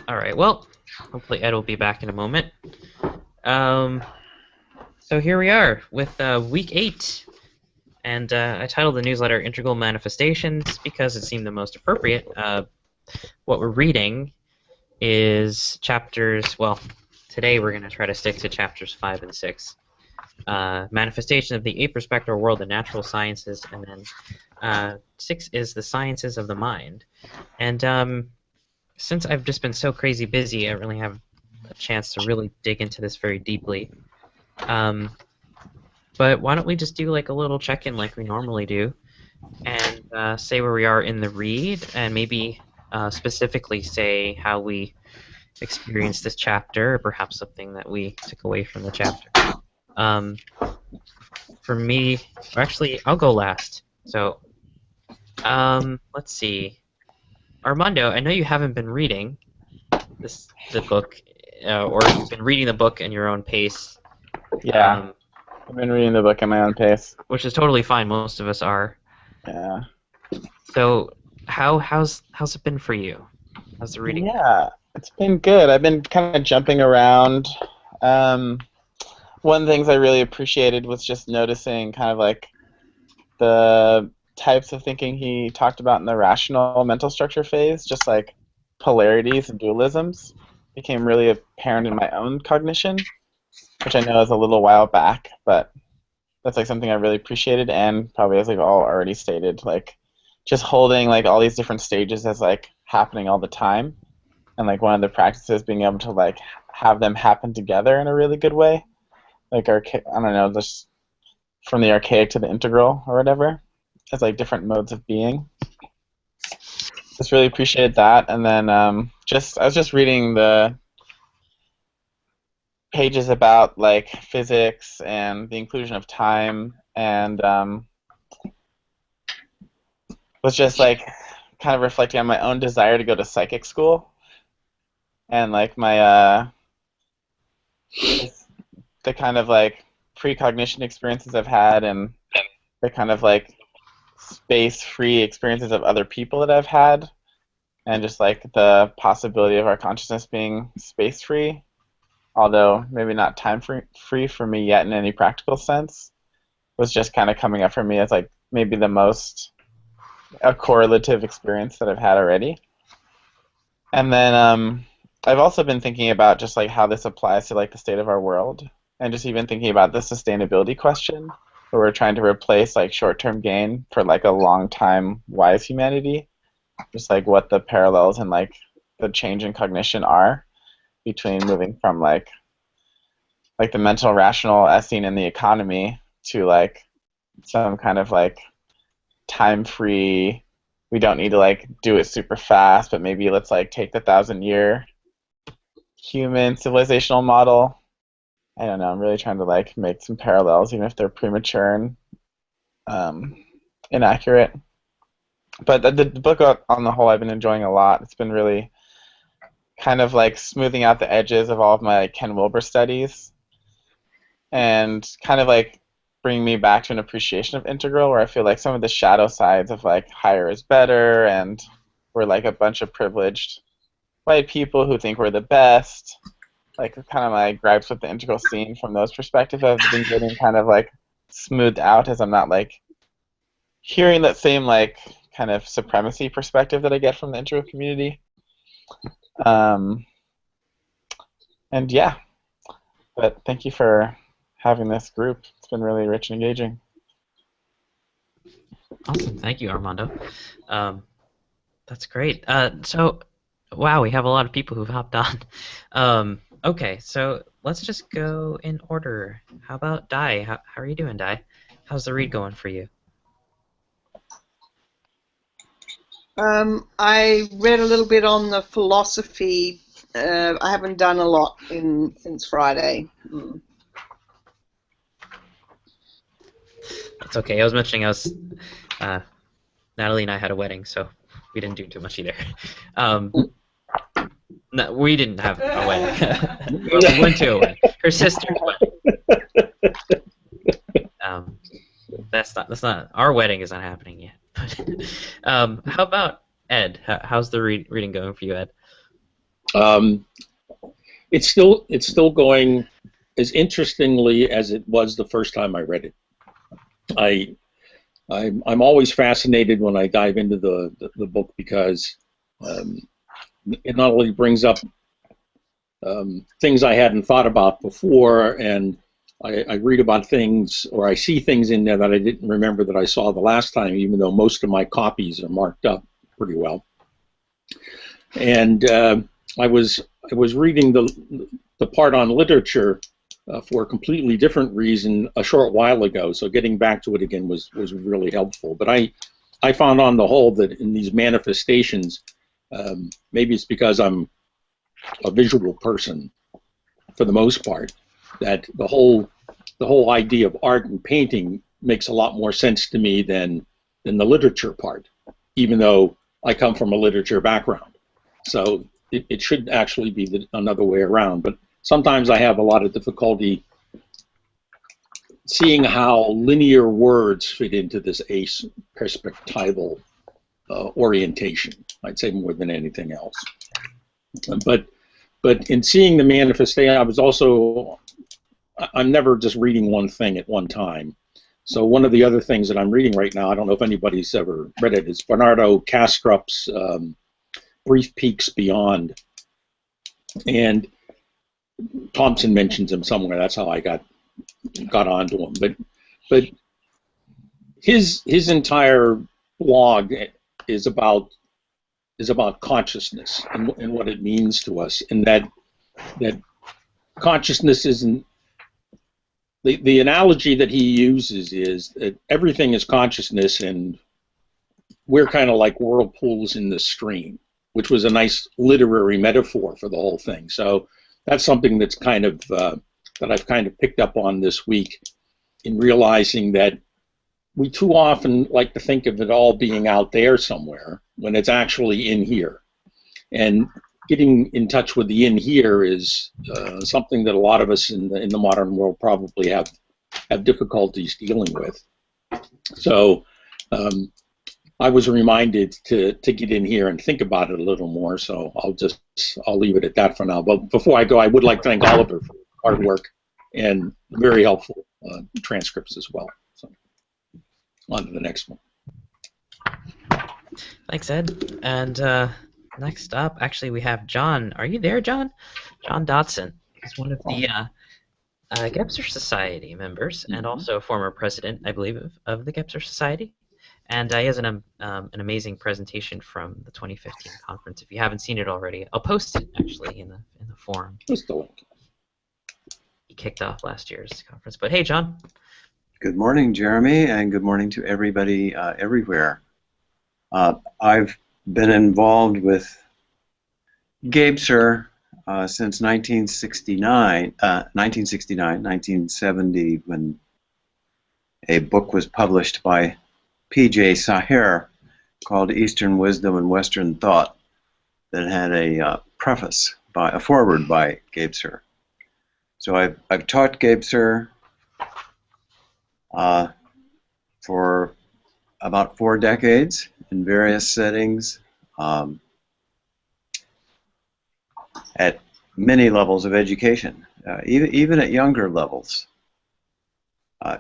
All right. Well, hopefully Ed will be back in a moment. Um, so here we are with week 8, and I titled the newsletter "Integral Manifestations" because it seemed the most appropriate. What we're reading is chapters. Well, today we're going to try to stick to chapters 5 and 6. Manifestation of the Aperspectival world, the natural sciences, and then 6 is the sciences of the mind. And since I've just been so crazy busy, I don't really have a chance to really dig into this very deeply. Um, but why don't we just do like a little check-in like we normally do, and say where we are in the read, and maybe specifically say how we experienced this chapter, or perhaps something that we took away from the chapter. Um, for me, or actually, I'll go last. So, let's see. Armando, I know you haven't been reading the book, or you've been reading the book in your own pace, Yeah, um, I've been reading the book at my own pace. which is totally fine. Most of us are. Yeah. So, how's it been for you? How's the reading been? Yeah, it's been good. I've been kind of jumping around. Um, One of the things I really appreciated was just noticing kind of like the types of thinking he talked about in the rational mental structure phase, just like polarities and dualisms, became really apparent in my own cognition, which I know is a little while back, but that's like something I really appreciated, and probably as like all already stated, like just holding like all these different stages as like happening all the time, and like one of the practices being able to like have them happen together in a really good way, like I don't know, just from the archaic to the integral or whatever, as like different modes of being. Just really appreciated that, and then just I was just reading the pages about like physics and the inclusion of time, and was just like kind of reflecting on my own desire to go to psychic school, and like my the kind of like precognition experiences I've had, and the kind of like space free experiences of other people that I've had, and just like the possibility of our consciousness being space free, although maybe not time free for me yet in any practical sense, was just kind of coming up for me as like maybe the most a correlative experience that I've had already. And then I've also been thinking about just like how this applies to like the state of our world, and just even thinking about the sustainability question, where we're trying to replace like short-term gain for like a long-time wise humanity. Just like what the parallels and like the change in cognition are between moving from like the mental rational as seen in the economy to like some kind of like time free, we don't need to like do it super fast, but maybe let's like take the 1,000 year human civilizational model. I don't know. I'm really trying to like make some parallels, even if they're premature and um, inaccurate. But the book on the whole, I've been enjoying a lot. It's been really kind of like smoothing out the edges of all of my like, Ken Wilber studies, and kind of like bringing me back to an appreciation of integral, where I feel like some of the shadow sides of like higher is better, and we're like a bunch of privileged white people who think we're the best. Like kind of my gripes with the integral scene from those perspectives have been getting kind of like smoothed out, as I'm not like hearing that same like kind of supremacy perspective that I get from the integral community. Um, and yeah, but thank you for having this group. It's been really rich and engaging. Awesome, thank you, Armando. Um, that's great. So, wow, we have a lot of people who've hopped on. Okay, so let's just go in order. How about Dai? How are you doing, Dai? How's the read going for you? I read a little bit on the philosophy. I haven't done a lot since Friday. That's okay. I was mentioning uh, Natalie and I had a wedding, so we didn't do too much either. Um, no, we didn't have a wedding, but we went to a wedding. Her sister's wedding. Um, that's not our wedding is not happening yet. How about Ed? How's the reading going for you, Ed? Um, it's still going as interestingly as it was the first time I read it. I'm always fascinated when I dive into the book because it not only brings up things I hadn't thought about before, and I read about things or I see things in there that I didn't remember that I saw the last time, even though most of my copies are marked up pretty well. And I was reading the part on literature for a completely different reason a short while ago, so getting back to it again was really helpful. But I found on the whole that in these manifestations, maybe it's because I'm a visual person for the most part, that the whole idea of art and painting makes a lot more sense to me than the literature part, even though I come from a literature background. So it should actually be another way around. But sometimes I have a lot of difficulty seeing how linear words fit into this aperspectival orientation. I'd say more than anything else. But in seeing the manifestation, I'm never just reading one thing at one time. So one of the other things that I'm reading right now, I don't know if anybody's ever read it, is Bernardo Kastrup's Brief Peeks Beyond. And Thompson mentions him somewhere. That's how I got onto him. But his entire blog is about consciousness and what it means to us, and that consciousness isn't. The analogy that he uses is that everything is consciousness, and we're kind of like whirlpools in the stream, which was a nice literary metaphor for the whole thing. So that's something that's kind of that I've kind of picked up on this week, in realizing that we too often like to think of it all being out there somewhere when it's actually in here. And getting in touch with the in here is something that a lot of us in the modern world probably have difficulties dealing with. So I was reminded to get in here and think about it a little more. So I'll leave it at that for now. But before I go, I would like to thank Oliver for hard work and very helpful transcripts as well. So on to the next one. Thanks, Ed. And next up, actually, we have John. Are you there, John? John Dotson. He's one of the Gebser Society members and also a former president, I believe, of the Gebser Society. And he has an amazing presentation from the 2015 conference. If you haven't seen it already, I'll post it actually in the forum. Just the link. He kicked off last year's conference. But hey, John. Good morning, Jeremy, and good morning to everybody everywhere. I've been involved with Gebser since 1970, when a book was published by P.J. Saher called Eastern Wisdom and Western Thought, that had a preface a foreword by Gebser. So I've taught Gebser for about 4 decades in various settings, at many levels of education, even at younger levels.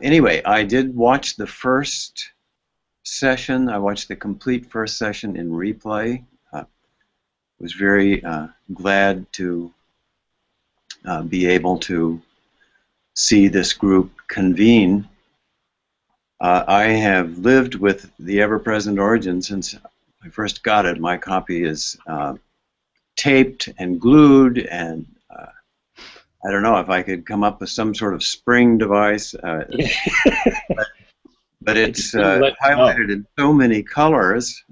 Anyway, I did watch the first session. I watched the complete first session in replay. Was very glad to be able to see this group convene. I have lived with the ever-present origin since I first got it. My copy is taped and glued, and I don't know if I could come up with some sort of spring device, but it's highlighted in so many colors.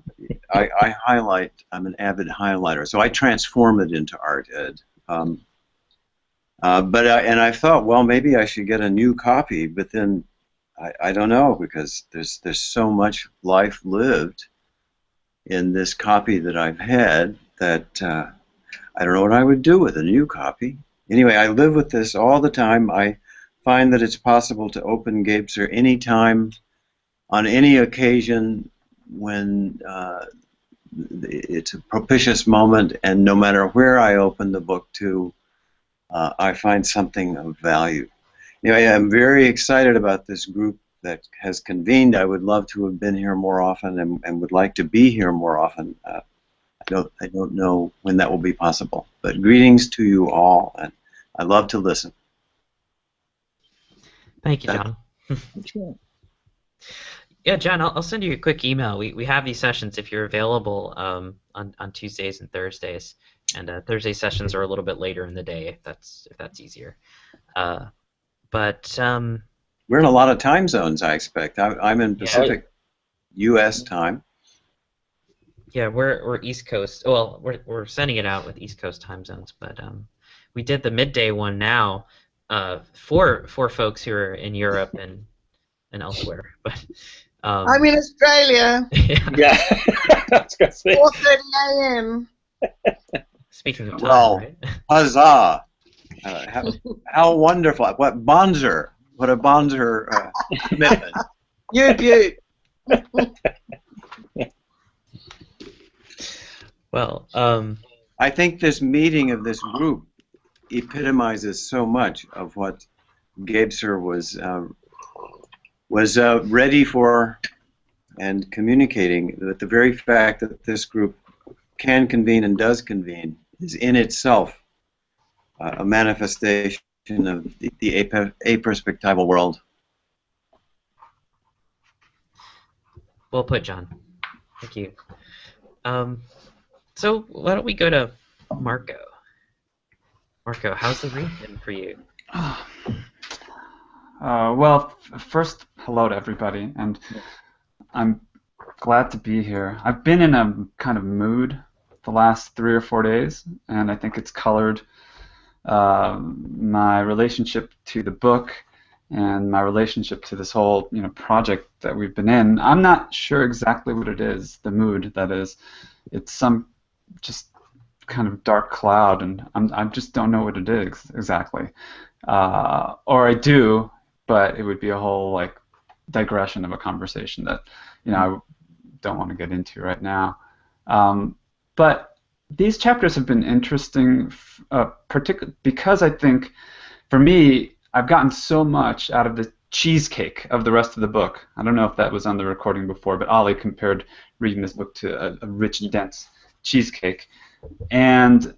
I highlight. I'm an avid highlighter, so I transform it into art, Ed. And I thought, well, maybe I should get a new copy, but then I don't know, because there's so much life lived in this copy that I've had that I don't know what I would do with a new copy. Anyway, I live with this all the time. I find that it's possible to open Gebser anytime, on any occasion, when it's a propitious moment, and no matter where I open the book to, I find something of value. I am very excited about this group that has convened. I would love to have been here more often, and would like to be here more often. I don't know when that will be possible. But greetings to you all, and I love to listen. Thank you, John. Yeah, John, I'll send you a quick email. We have these sessions if you're available on Tuesdays and Thursdays, and Thursday sessions are a little bit later in the day if that's easier. But we're in a lot of time zones, I expect. I'm in Pacific U.S. time. Yeah, we're East Coast. Well, we're sending it out with East Coast time zones, but we did the midday one now for folks who are in Europe and elsewhere. But I'm in Australia. Yeah. I was gonna say. 4:30 a.m. Speaking of time, Well, right? Huzzah! How wonderful! What bonzer! What a bonzer commitment! You beaut. Well, I think this meeting of this group epitomizes so much of what Gebser was ready for and communicating. That the very fact that this group can convene and does convene is in itself a manifestation of the aperspectival world. well put, John. Thank you. So why don't we go to Marco? Marco, how's the week been for you? Well, first, hello to everybody, and I'm glad to be here. I've been in a kind of mood the last 3 or 4 days, and I think it's colored my relationship to the book and my relationship to this whole project that we've been in. I'm not sure exactly what it is, the mood that is. It's some just kind of dark cloud, and I just don't know what it is exactly. Or I do, but it would be a whole digression of a conversation that I don't want to get into right now. But these chapters have been interesting, particularly because I think, for me, I've gotten so much out of the cheesecake of the rest of the book. I don't know if that was on the recording before, but Ollie compared reading this book to a rich and dense cheesecake. And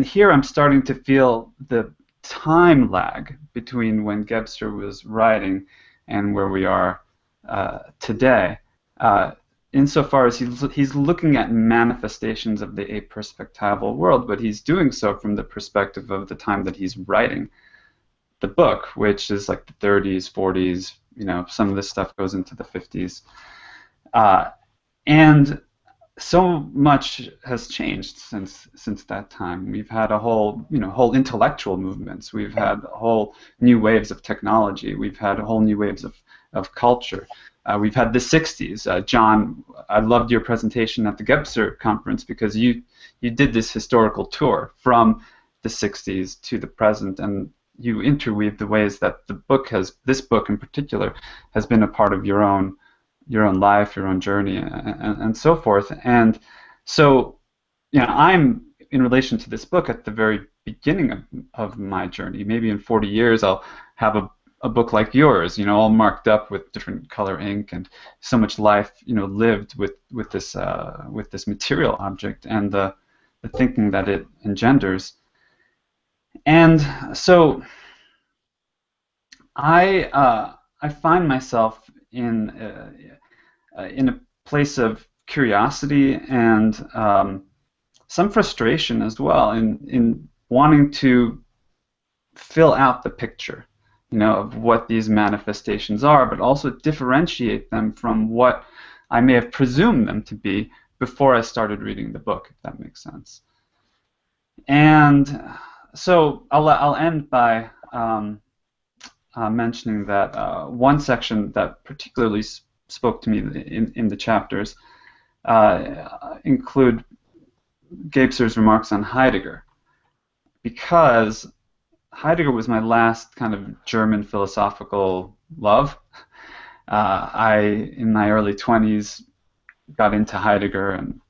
here I'm starting to feel the time lag between when Gebser was writing and where we are today. Insofar as he's looking at manifestations of the aperspectival world, but he's doing so from the perspective of the time that he's writing the book, which is like the 30s, 40s. Some of this stuff goes into the 50s, and so much has changed since that time. We've had a whole intellectual movements. We've had whole new waves of technology. We've had whole new waves of culture. We've had the 60s. John, I loved your presentation at the Gebser conference because you did this historical tour from the 60s to the present, and you interweave the ways that this book in particular, has been a part of your own life, your own journey, and so forth. And so, I'm in relation to this book at the very beginning of my journey. Maybe in 40 years I'll have a book like yours, all marked up with different color ink and so much life, lived with this material object and the thinking that it engenders. And so I find myself in a place of curiosity and some frustration as well in wanting to fill out the picture, of what these manifestations are, but also differentiate them from what I may have presumed them to be before I started reading the book, if that makes sense. And so I'll end by mentioning that one section that particularly spoke to me in the chapters include Gebser's remarks on Heidegger, because Heidegger was my last kind of German philosophical love. In my early 20s, got into Heidegger and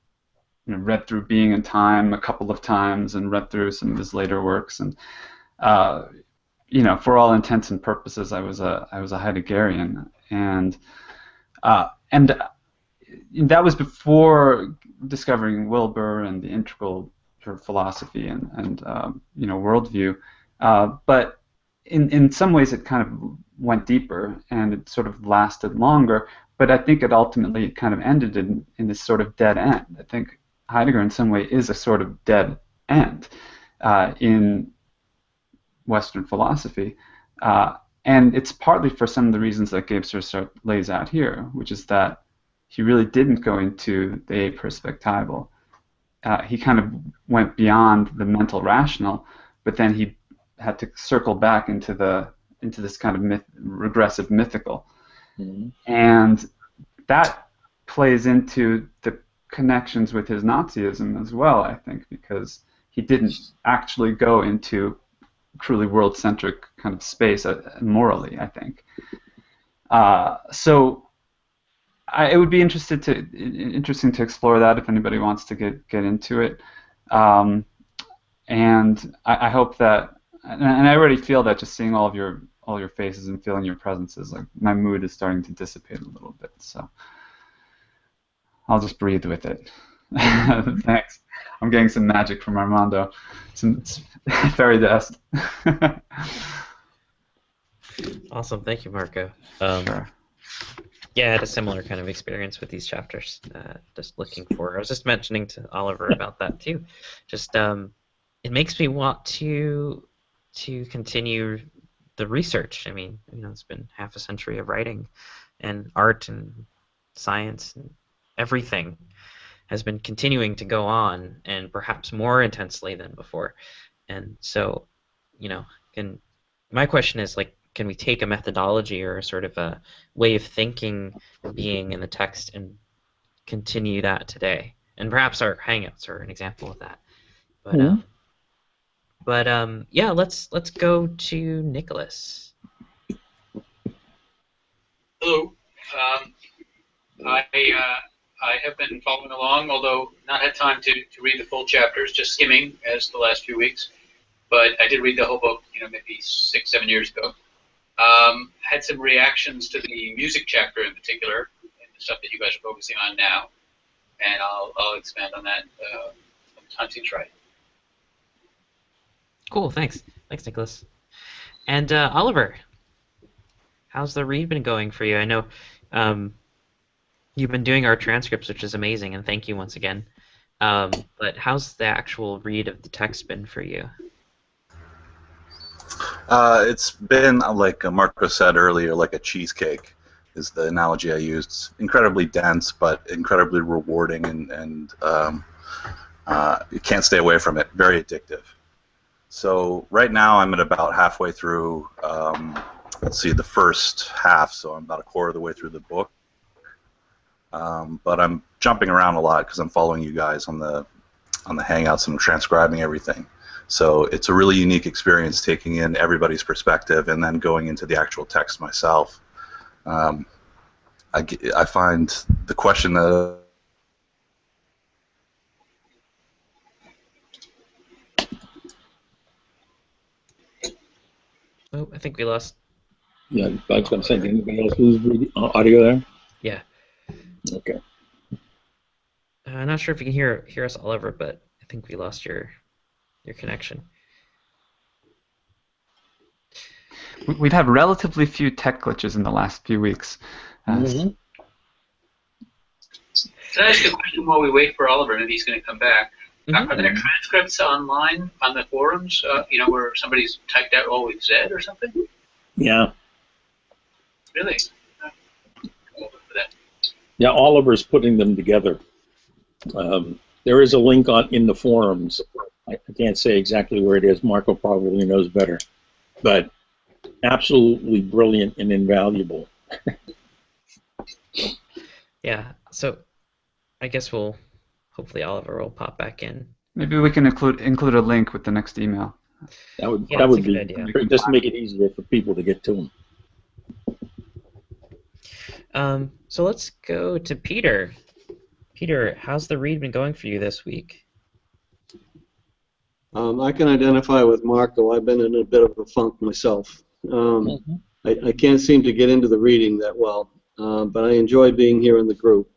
read through Being and Time a couple of times and read through some of his later works, and for all intents and purposes, I was a Heideggerian, and that was before discovering Wilbur and the integral sort of philosophy and worldview. But in some ways, it kind of went deeper and it sort of lasted longer. But I think it ultimately kind of ended in this sort of dead end. I think Heidegger, in some way, is a sort of dead end in Western philosophy. And it's partly for some of the reasons that Gabe Sircart lays out here, which is that he really didn't go into the Aperspectival. He kind of went beyond the mental rational, but then he had to circle back into this kind of regressive mythical. Mm-hmm. And that plays into the connections with his Nazism as well, I think, because he didn't actually go into truly world-centric kind of space morally, I think. So it would be interesting to explore that if anybody wants to get into it. And I hope that, and I already feel that just seeing all your faces and feeling your presences, like my mood is starting to dissipate a little bit. So I'll just breathe with it. Thanks. I'm getting some magic from Armando. Some fairy dust. Awesome. Thank you, Marco. Sure. Yeah, I had a similar kind of experience with these chapters. Just looking for. I was just mentioning to Oliver about that too. Just it makes me want to continue the research. I mean, it's been half a century of writing, and art and science and everything has been continuing to go on, and perhaps more intensely than before. And so, my question is, like, can we take a methodology or a sort of a way of thinking being in the text and continue that today? And perhaps our Hangouts are an example of that. But yeah, let's go to Nicholas. Hello. I have been following along, although not had time to read the full chapters, just skimming as the last few weeks. But I did read the whole book, maybe 6-7 years ago. Had some reactions to the music chapter in particular, and the stuff that you guys are focusing on now, and I'll expand on that when time seems right. Cool, thanks, Nicholas. And Oliver, how's the read been going for you? I know you've been doing our transcripts, which is amazing, and thank you once again. But how's the actual read of the text been for you? It's been, like Marco said earlier, like a cheesecake is the analogy I used. It's incredibly dense, but incredibly rewarding, and you can't stay away from it. Very addictive. So right now I'm at about halfway through, let's see, the first half, so I'm about a quarter of the way through the book. But I'm jumping around a lot because I'm following you guys on the Hangouts and transcribing everything. So it's a really unique experience taking in everybody's perspective and then going into the actual text myself. I find the question that Oh, I think we lost. Yeah, I was going to say, did anybody else lose audio there? Yeah. Okay. I'm not sure if you can hear us, Oliver, but I think we lost your connection. We've had relatively few tech glitches in the last few weeks. Can I ask a question while we wait for Oliver? Maybe he's going to come back. Are there transcripts online on the forums, where somebody's typed out all we've said or something? Yeah. Really? Yeah, Oliver's putting them together. There is a link in the forums. I can't say exactly where it is. Marco probably knows better. But absolutely brilliant and invaluable. Yeah, so I guess hopefully Oliver will pop back in. Maybe we can include a link with the next email. That would be good idea. Just make it easier for people to get to them. So let's go to Peter. Peter, how's the read been going for you this week? I can identify with Marco. I've been in a bit of a funk myself. I can't seem to get into the reading that well, but I enjoy being here in the group.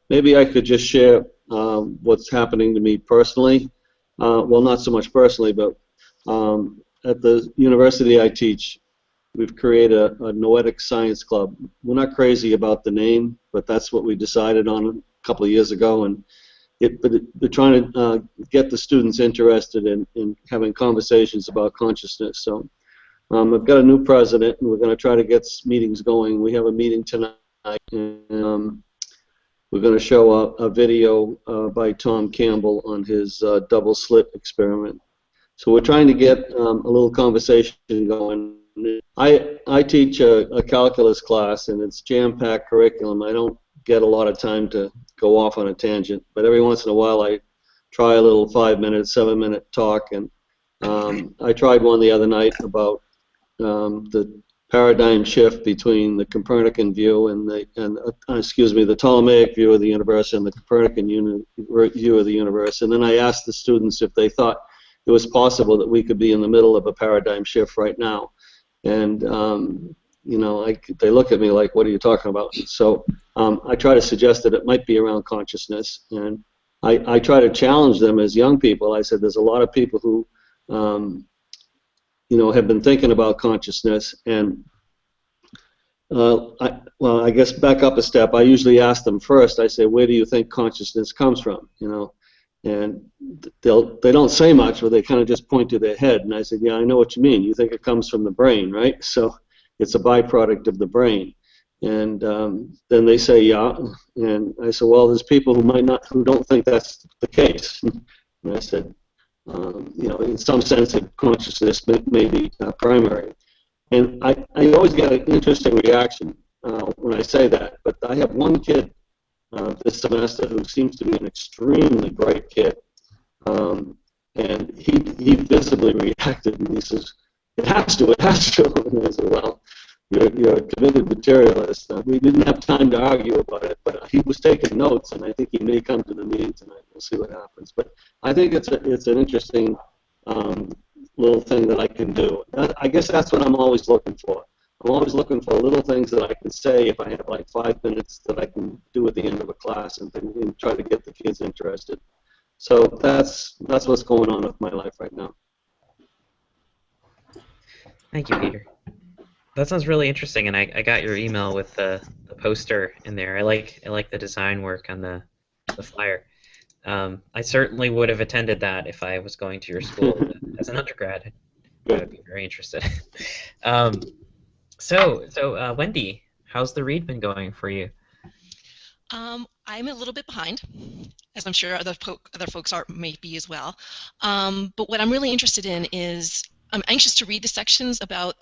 Maybe I could just share what's happening to me personally. Well, not so much personally, but at the university I teach, we've created a noetic science club. We're not crazy about the name, but that's what we decided on a couple of years ago, and they're trying to get the students interested in having conversations about consciousness. So I've got a new president, and we're going to try to get meetings going. We have a meeting tonight, and we're going to show a video by Tom Campbell on his double slit experiment. So we're trying to get a little conversation going. I teach a calculus class, and it's jam-packed curriculum. I don't get a lot of time to go off on a tangent, but every once in a while I try a little 5-minute, 7-minute talk, and I tried one the other night about the paradigm shift between the Copernican view and the Ptolemaic view of the universe and the Copernican view of the universe. And then I asked the students if they thought it was possible that we could be in the middle of a paradigm shift right now. And they look at me like, "What are you talking about?" So I try to suggest that it might be around consciousness, and I try to challenge them as young people. I said, "There's a lot of people who, have been thinking about consciousness, and I guess back up a step. I usually ask them first. I say, where do you think consciousness comes from? And they don't say much, but they kind of just point to their head. And I said, yeah, I know what you mean. You think it comes from the brain, right? So it's a byproduct of the brain. And then they say, yeah. And I said, well, there's people who don't think that's the case. And I said, in some sense, consciousness may be primary. And I always get an interesting reaction when I say that. But I have one kid this semester who seems to be an extremely bright kid. And he visibly reacted, and he says, it has to. And I said, well, you're a committed materialist. We didn't have time to argue about it, but he was taking notes, and I think he may come to the meeting tonight. We'll see what happens. But I think it's an interesting little thing that I can do. I guess that's what I'm always looking for. I'm always looking for little things that I can say if I have like 5 minutes that I can do at the end of a class and try to get the kids interested. So that's what's going on with my life right now. Thank you, Peter. That sounds really interesting, and I got your email with the poster in there. I like the design work on the flyer. I certainly would have attended that if I was going to your school as an undergrad. I'd be very interested. So Wendy, how's the read been going for you? I'm a little bit behind, as I'm sure other folks are maybe as well. But what I'm really interested in is I'm anxious to read the sections about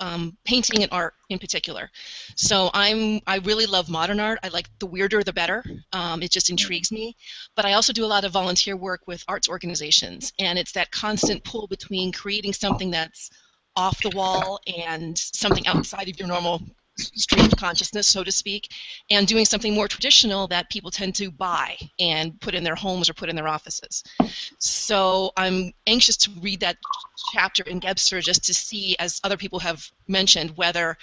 painting and art in particular. So I really love modern art. I like the weirder the better. It just intrigues me. But I also do a lot of volunteer work with arts organizations, and it's that constant pull between creating something that's off the wall and something outside of your normal stream of consciousness, so to speak, and doing something more traditional that people tend to buy and put in their homes or put in their offices. So I'm anxious to read that chapter in Gebser just to see, as other people have mentioned, whether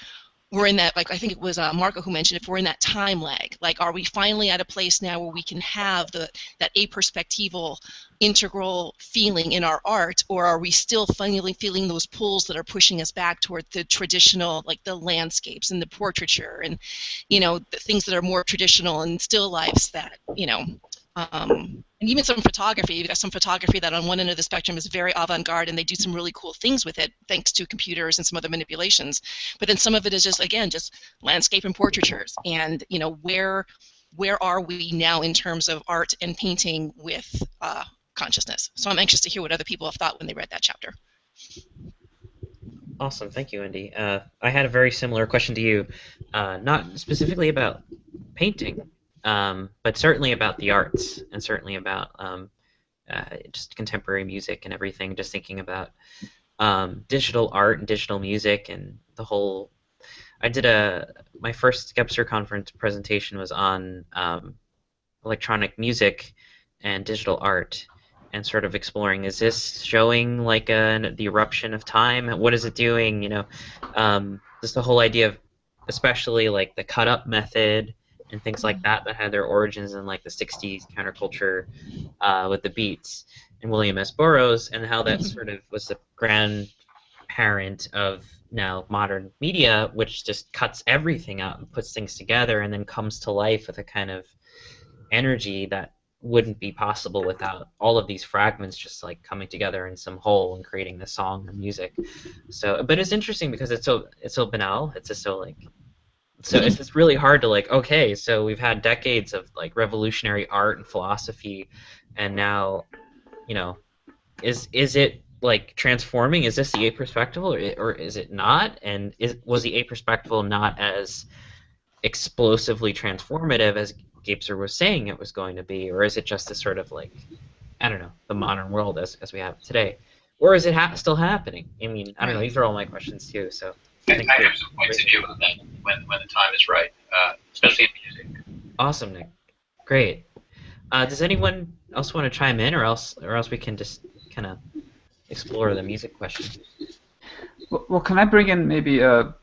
we're in that, like I think it was Marco who mentioned, if we're in that time lag. Like, are we finally at a place now where we can have that aperspectival, integral feeling in our art, or are we still finally feeling those pulls that are pushing us back toward the traditional, like the landscapes and the portraiture and, the things that are more traditional and still lifes that, and even some photography. You've got some photography that on one end of the spectrum is very avant-garde, and they do some really cool things with it thanks to computers and some other manipulations. But then some of it is just, again, just landscape and portraitures. And where are we now in terms of art and painting with consciousness? So I'm anxious to hear what other people have thought when they read that chapter. Awesome, thank you, Wendy. I had a very similar question to you, not specifically about painting, but certainly about the arts, and certainly about just contemporary music and everything, just thinking about digital art and digital music and the whole... I did my first Gebser conference presentation was on electronic music and digital art, and sort of exploring, is this showing like the eruption of time? What is it doing? Just the whole idea of, especially like the cut up method and things like that had their origins in like the 60s counterculture with the Beats and William S. Burroughs, and how that sort of was the grandparent of now modern media, which just cuts everything out and puts things together and then comes to life with a kind of energy that wouldn't be possible without all of these fragments just like coming together in some whole and creating the song or music. So, but it's interesting because it's so banal. It's just so like, so it's just really hard to like, okay, so we've had decades of like revolutionary art and philosophy, and now, you know, is it like transforming? Is this the Aperspectival, or is it not? And was the Aperspectival not as explosively transformative as Gapser was saying it was going to be, or is it just a sort of like, I don't know, the modern world as we have it today, or is it still happening? I mean, I don't know. These are all my questions too. So I have some points of view on that when the time is right, especially in music. Awesome, Nick. Great. Does anyone else want to chime in, or else we can just kind of explore the music question? Well, can I bring in maybe a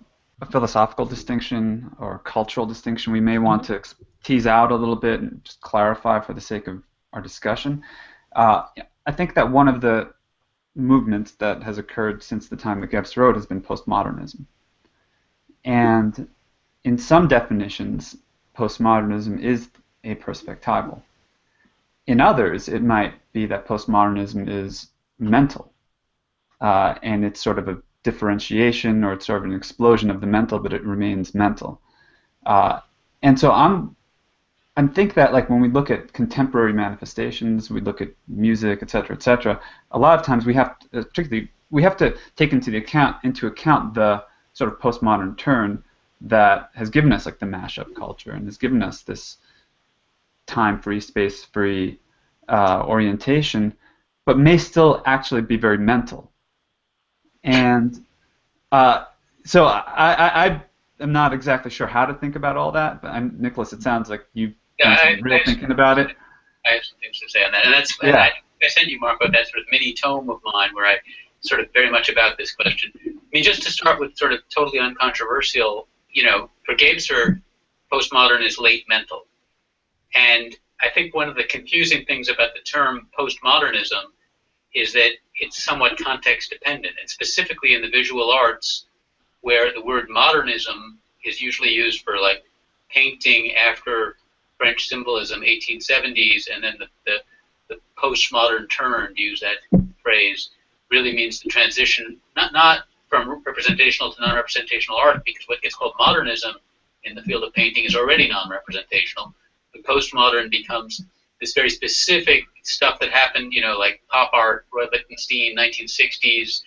philosophical distinction or cultural distinction we may want to tease out a little bit and just clarify for the sake of our discussion? I think that one of the movements that has occurred since the time that Gibbs wrote has been postmodernism. And in some definitions, postmodernism is aperspectival. In others, it might be that postmodernism is mental, and it's sort of a differentiation, or it's sort of an explosion of the mental, but it remains mental. And so I think that like when we look at contemporary manifestations, we look at music, etc., a lot of times we have to, particularly we have to take into account the sort of postmodern turn that has given us like the mashup culture and has given us this time-free, space-free orientation, but may still actually be very mental. And so I am not exactly sure how to think about all that, but Nicholas, it sounds like you've done some real thinking about it. I have some things to say on that, and that's I sent you, Marco, that sort of mini tome of mine where I sort of very much about this question. I mean, just to start with, sort of totally uncontroversial, for Gabser, postmodern is late mental, and I think one of the confusing things about the term postmodernism is that it's somewhat context dependent, and specifically in the visual arts, where the word modernism is usually used for like painting after French symbolism, 1870s, and then the postmodern turn, to use that phrase, really means the transition, not from representational to non-representational art, because what gets called modernism in the field of painting is already non-representational. The postmodern becomes this very specific stuff that happened, like pop art, Roy Lichtenstein, 1960s,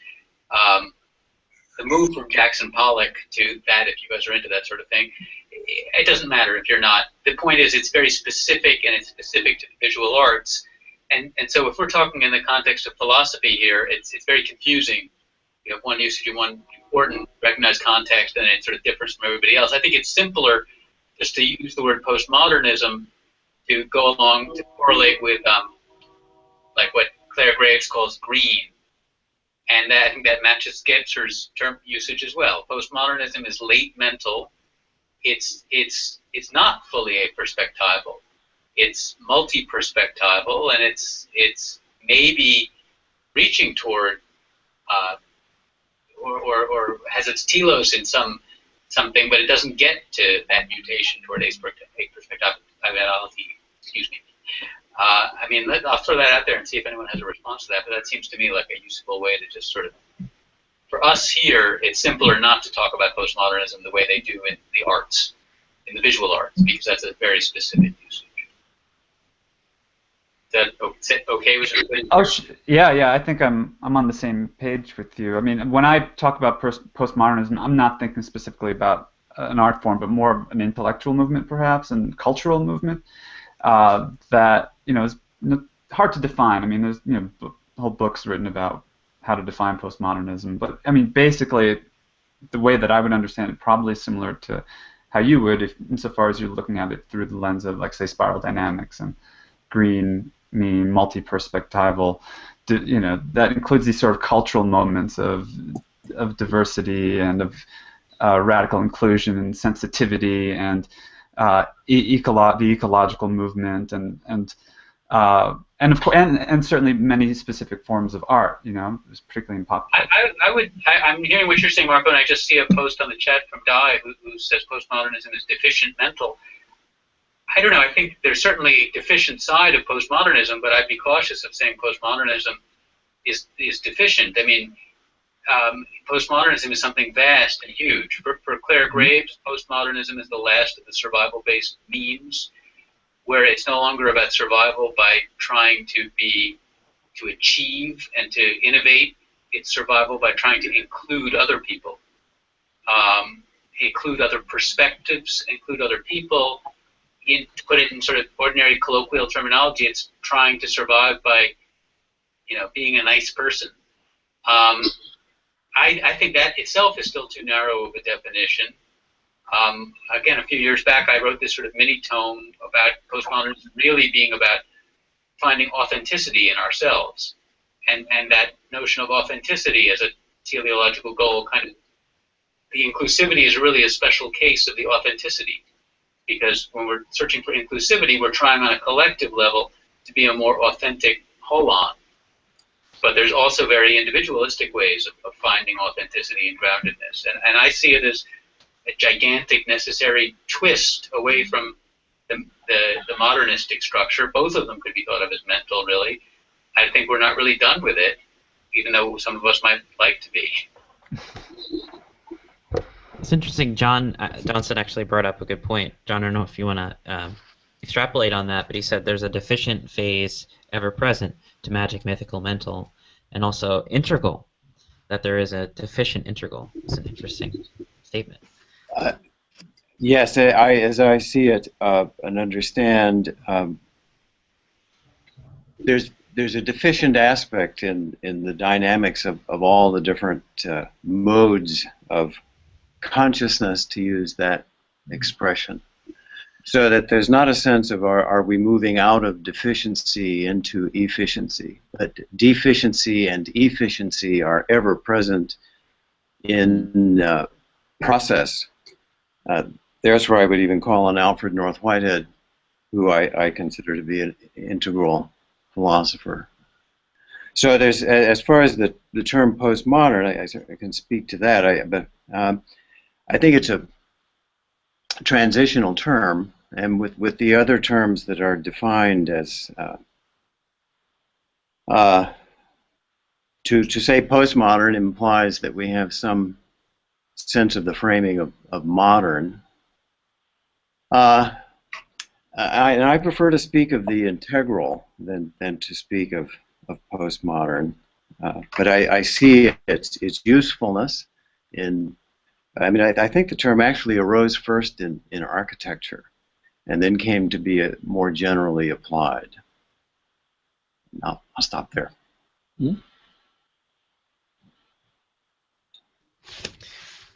the move from Jackson Pollock to that, if you guys are into that sort of thing. It doesn't matter if you're not. The point is it's very specific, and it's specific to the visual arts. And so if we're talking in the context of philosophy here, it's very confusing. You have one usage and one important recognized context, and it sort of differs from everybody else. I think it's simpler just to use the word postmodernism to go along to correlate with like what Claire Graves calls green. And I think that matches Gebser's term usage as well. Postmodernism is late mental. It's not fully aperspectival. It's multi-perspectival, and it's maybe reaching toward or has its telos in something, but it doesn't get to that mutation toward aperspectivality. Excuse me. I mean, I'll throw that out there and see if anyone has a response to that, but that seems to me like a useful way to just sort of, for us here, it's simpler not to talk about postmodernism the way they do in the arts, in the visual arts, because that's a very specific usage. Is that okay with you? Oh, yeah, I think I'm on the same page with you. I mean, when I talk about postmodernism, I'm not thinking specifically about an art form, but more of an intellectual movement, perhaps, and cultural movement that is hard to define. I mean, there's whole books written about how to define postmodernism, but I mean, basically, the way that I would understand it, probably similar to how you would, if insofar as you're looking at it through the lens of, like, say, spiral dynamics and green mean multi-perspectival. That includes these sort of cultural moments of diversity and of radical inclusion and sensitivity and the ecological movement and of course and certainly many specific forms of art, particularly in pop culture. I'm hearing what you're saying, Marco, and I just see a post on the chat from Di who says postmodernism is deficient mental. I don't know. I think there's certainly a deficient side of postmodernism, but I'd be cautious of saying postmodernism is deficient. I mean, postmodernism is something vast and huge. For Claire Graves, postmodernism is the last of the survival-based memes, where it's no longer about survival by trying to achieve and to innovate. It's survival by trying to include other people, include other perspectives, include other people. To put it in sort of ordinary colloquial terminology, it's trying to survive by, being a nice person. I think that itself is still too narrow of a definition. Again, a few years back, I wrote this sort of mini-tome about postmodernism really being about finding authenticity in ourselves. And that notion of authenticity as a teleological goal, the inclusivity is really a special case of the authenticity. Because when we're searching for inclusivity, we're trying on a collective level to be a more authentic whole-on. But there's also very individualistic ways of finding authenticity and groundedness. And I see it as a gigantic necessary twist away from the modernistic structure. Both of them could be thought of as mental, really. I think we're not really done with it, even though some of us might like to be. It's interesting. Johnson actually brought up a good point. John, I don't know if you want to extrapolate on that, but he said there's a deficient phase ever present to magic, mythical, mental, and also integral, that there is a deficient integral. It's an interesting statement. Yes, as I see it and understand, there's a deficient aspect in the dynamics of all the different modes of consciousness, to use that expression, so that there's not a sense of are we moving out of deficiency into efficiency, but deficiency and efficiency are ever present in process. There's where I would even call on Alfred North Whitehead, who I consider to be an integral philosopher. So there's, as far as the term postmodern, I can speak to that, but I think it's a transitional term, and with the other terms that are defined as to say postmodern implies that we have some sense of the framing of modern. And I prefer to speak of the integral than to speak of postmodern. But I see its usefulness in. I mean, I think the term actually arose first in architecture, and then came to be more generally applied. I'll stop there.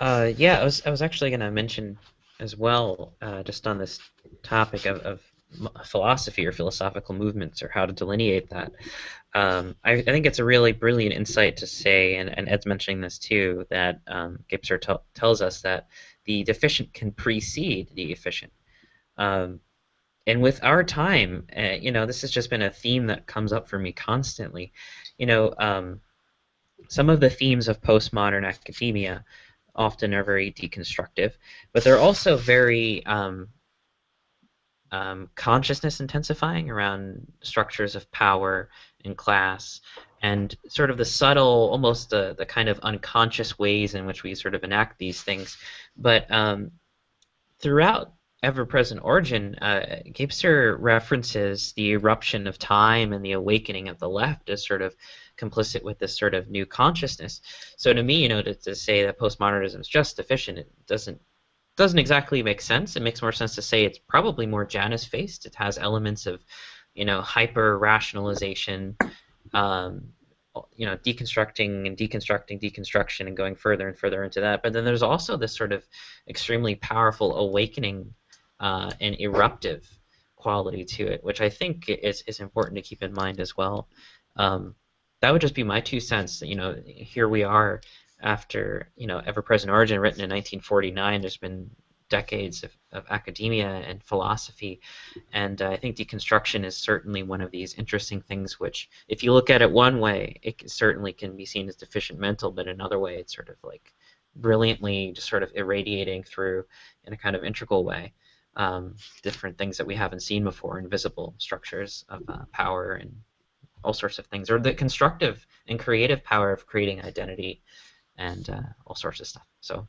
Yeah, I was actually going to mention as well, just on this topic of philosophy or philosophical movements, or how to delineate that. I think it's a really brilliant insight to say, and Ed's mentioning this too, that Gipser tells us that the deficient can precede the efficient. And with our time, this has just been a theme that comes up for me constantly. Some of the themes of postmodern academia often are very deconstructive, but they're also very consciousness intensifying around structures of power and class, and sort of the subtle, almost the kind of unconscious ways in which we sort of enact these things. But throughout Ever-Present Origin, Gipser references the eruption of time and the awakening of the left as sort of complicit with this sort of new consciousness. So to me, to say that postmodernism is just deficient, it doesn't exactly make sense. It makes more sense to say it's probably more Janus-faced. It has elements of, hyper-rationalization, deconstructing and deconstructing deconstruction and going further and further into that. But then there's also this sort of extremely powerful awakening and eruptive quality to it, which I think is important to keep in mind as well. That would just be my 2 cents. Here we are after Ever-Present Origin, written in 1949. There's been decades of academia and philosophy, and I think deconstruction is certainly one of these interesting things which, if you look at it one way, it certainly can be seen as deficient mental, but another way it's sort of like brilliantly just sort of irradiating through in a kind of integral way different things that we haven't seen before, invisible structures of power and all sorts of things, or the constructive and creative power of creating identity and all sorts of stuff. So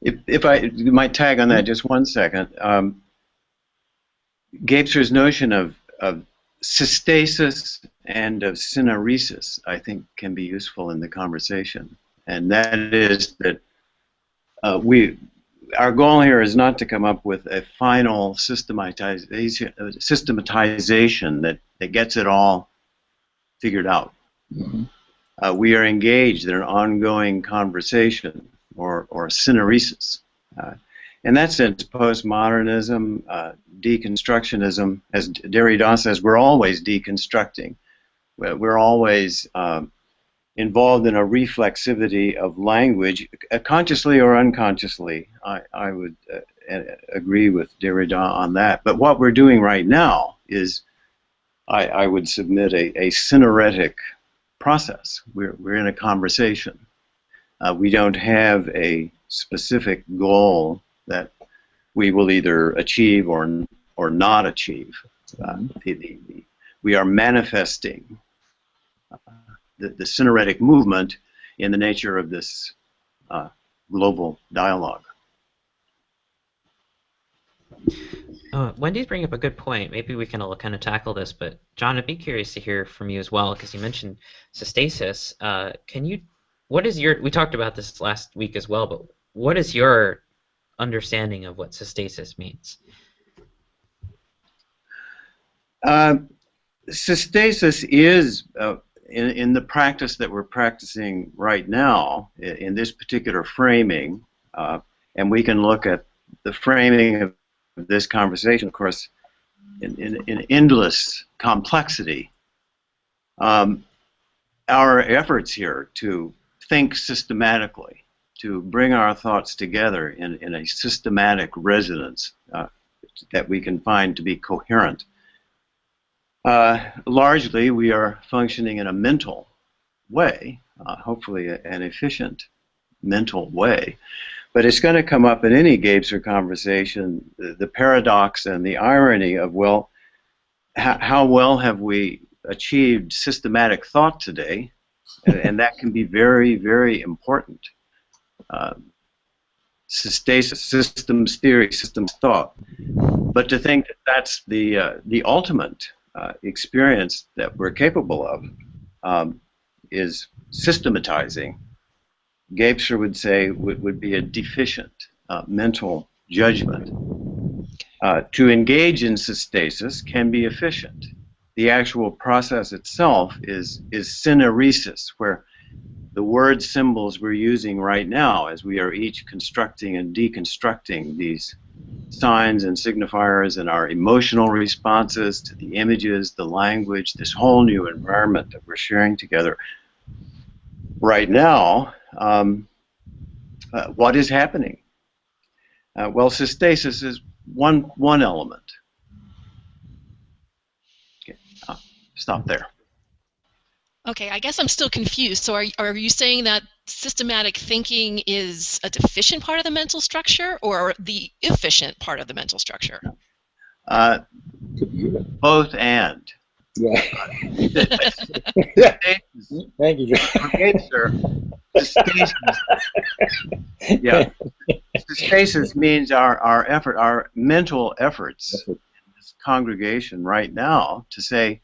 if I might tag on that just 1 second, Gabester's notion of systasis and of syneresis, I think, can be useful in the conversation, and that is that our goal here is not to come up with a final systematization that gets it all figured out. Mm-hmm. We are engaged in an ongoing conversation or syneresis. In that sense, postmodernism, deconstructionism, as Derrida says, we're always deconstructing. We're always involved in a reflexivity of language, consciously or unconsciously. I would agree with Derrida on that. But what we're doing right now is, I would submit, a syneretic process. We're in a conversation. We don't have a specific goal that we will either achieve or not achieve. We are manifesting the syneretic movement in the nature of this global dialogue. Wendy's bringing up a good point. Maybe we can all kind of tackle this, but John, I'd be curious to hear from you as well, because you mentioned systasis. We talked about this last week as well, but what is your understanding of what systasis means? Systasis is, in the practice that we're practicing right now, in this particular framing, and we can look at the framing of this conversation, of course, in endless complexity. Our efforts here to think systematically, to bring our thoughts together in a systematic resonance that we can find to be coherent. Largely, we are functioning in a mental way, hopefully an efficient mental way. But it's going to come up in any Gabester conversation, the paradox and the irony of, well, how well have we achieved systematic thought today? And that can be very, very important. Systasis, systems theory, systems thought. But to think that that's the ultimate experience that we're capable of is systematizing. Gabester would say would be a deficient mental judgment. To engage in systasis can be efficient. The actual process itself is syneresis, where the word symbols we're using right now, as we are each constructing and deconstructing these signs and signifiers and our emotional responses to the images, the language, this whole new environment that we're sharing together. Right now, what is happening? Well, systasis is one element. Okay, I'll stop there. Okay, I guess I'm still confused. So are you saying that systematic thinking is a deficient part of the mental structure or the efficient part of the mental structure? Both and. Yeah. Thank you. Yeah. Systasis means our effort, our mental efforts in this congregation right now to say,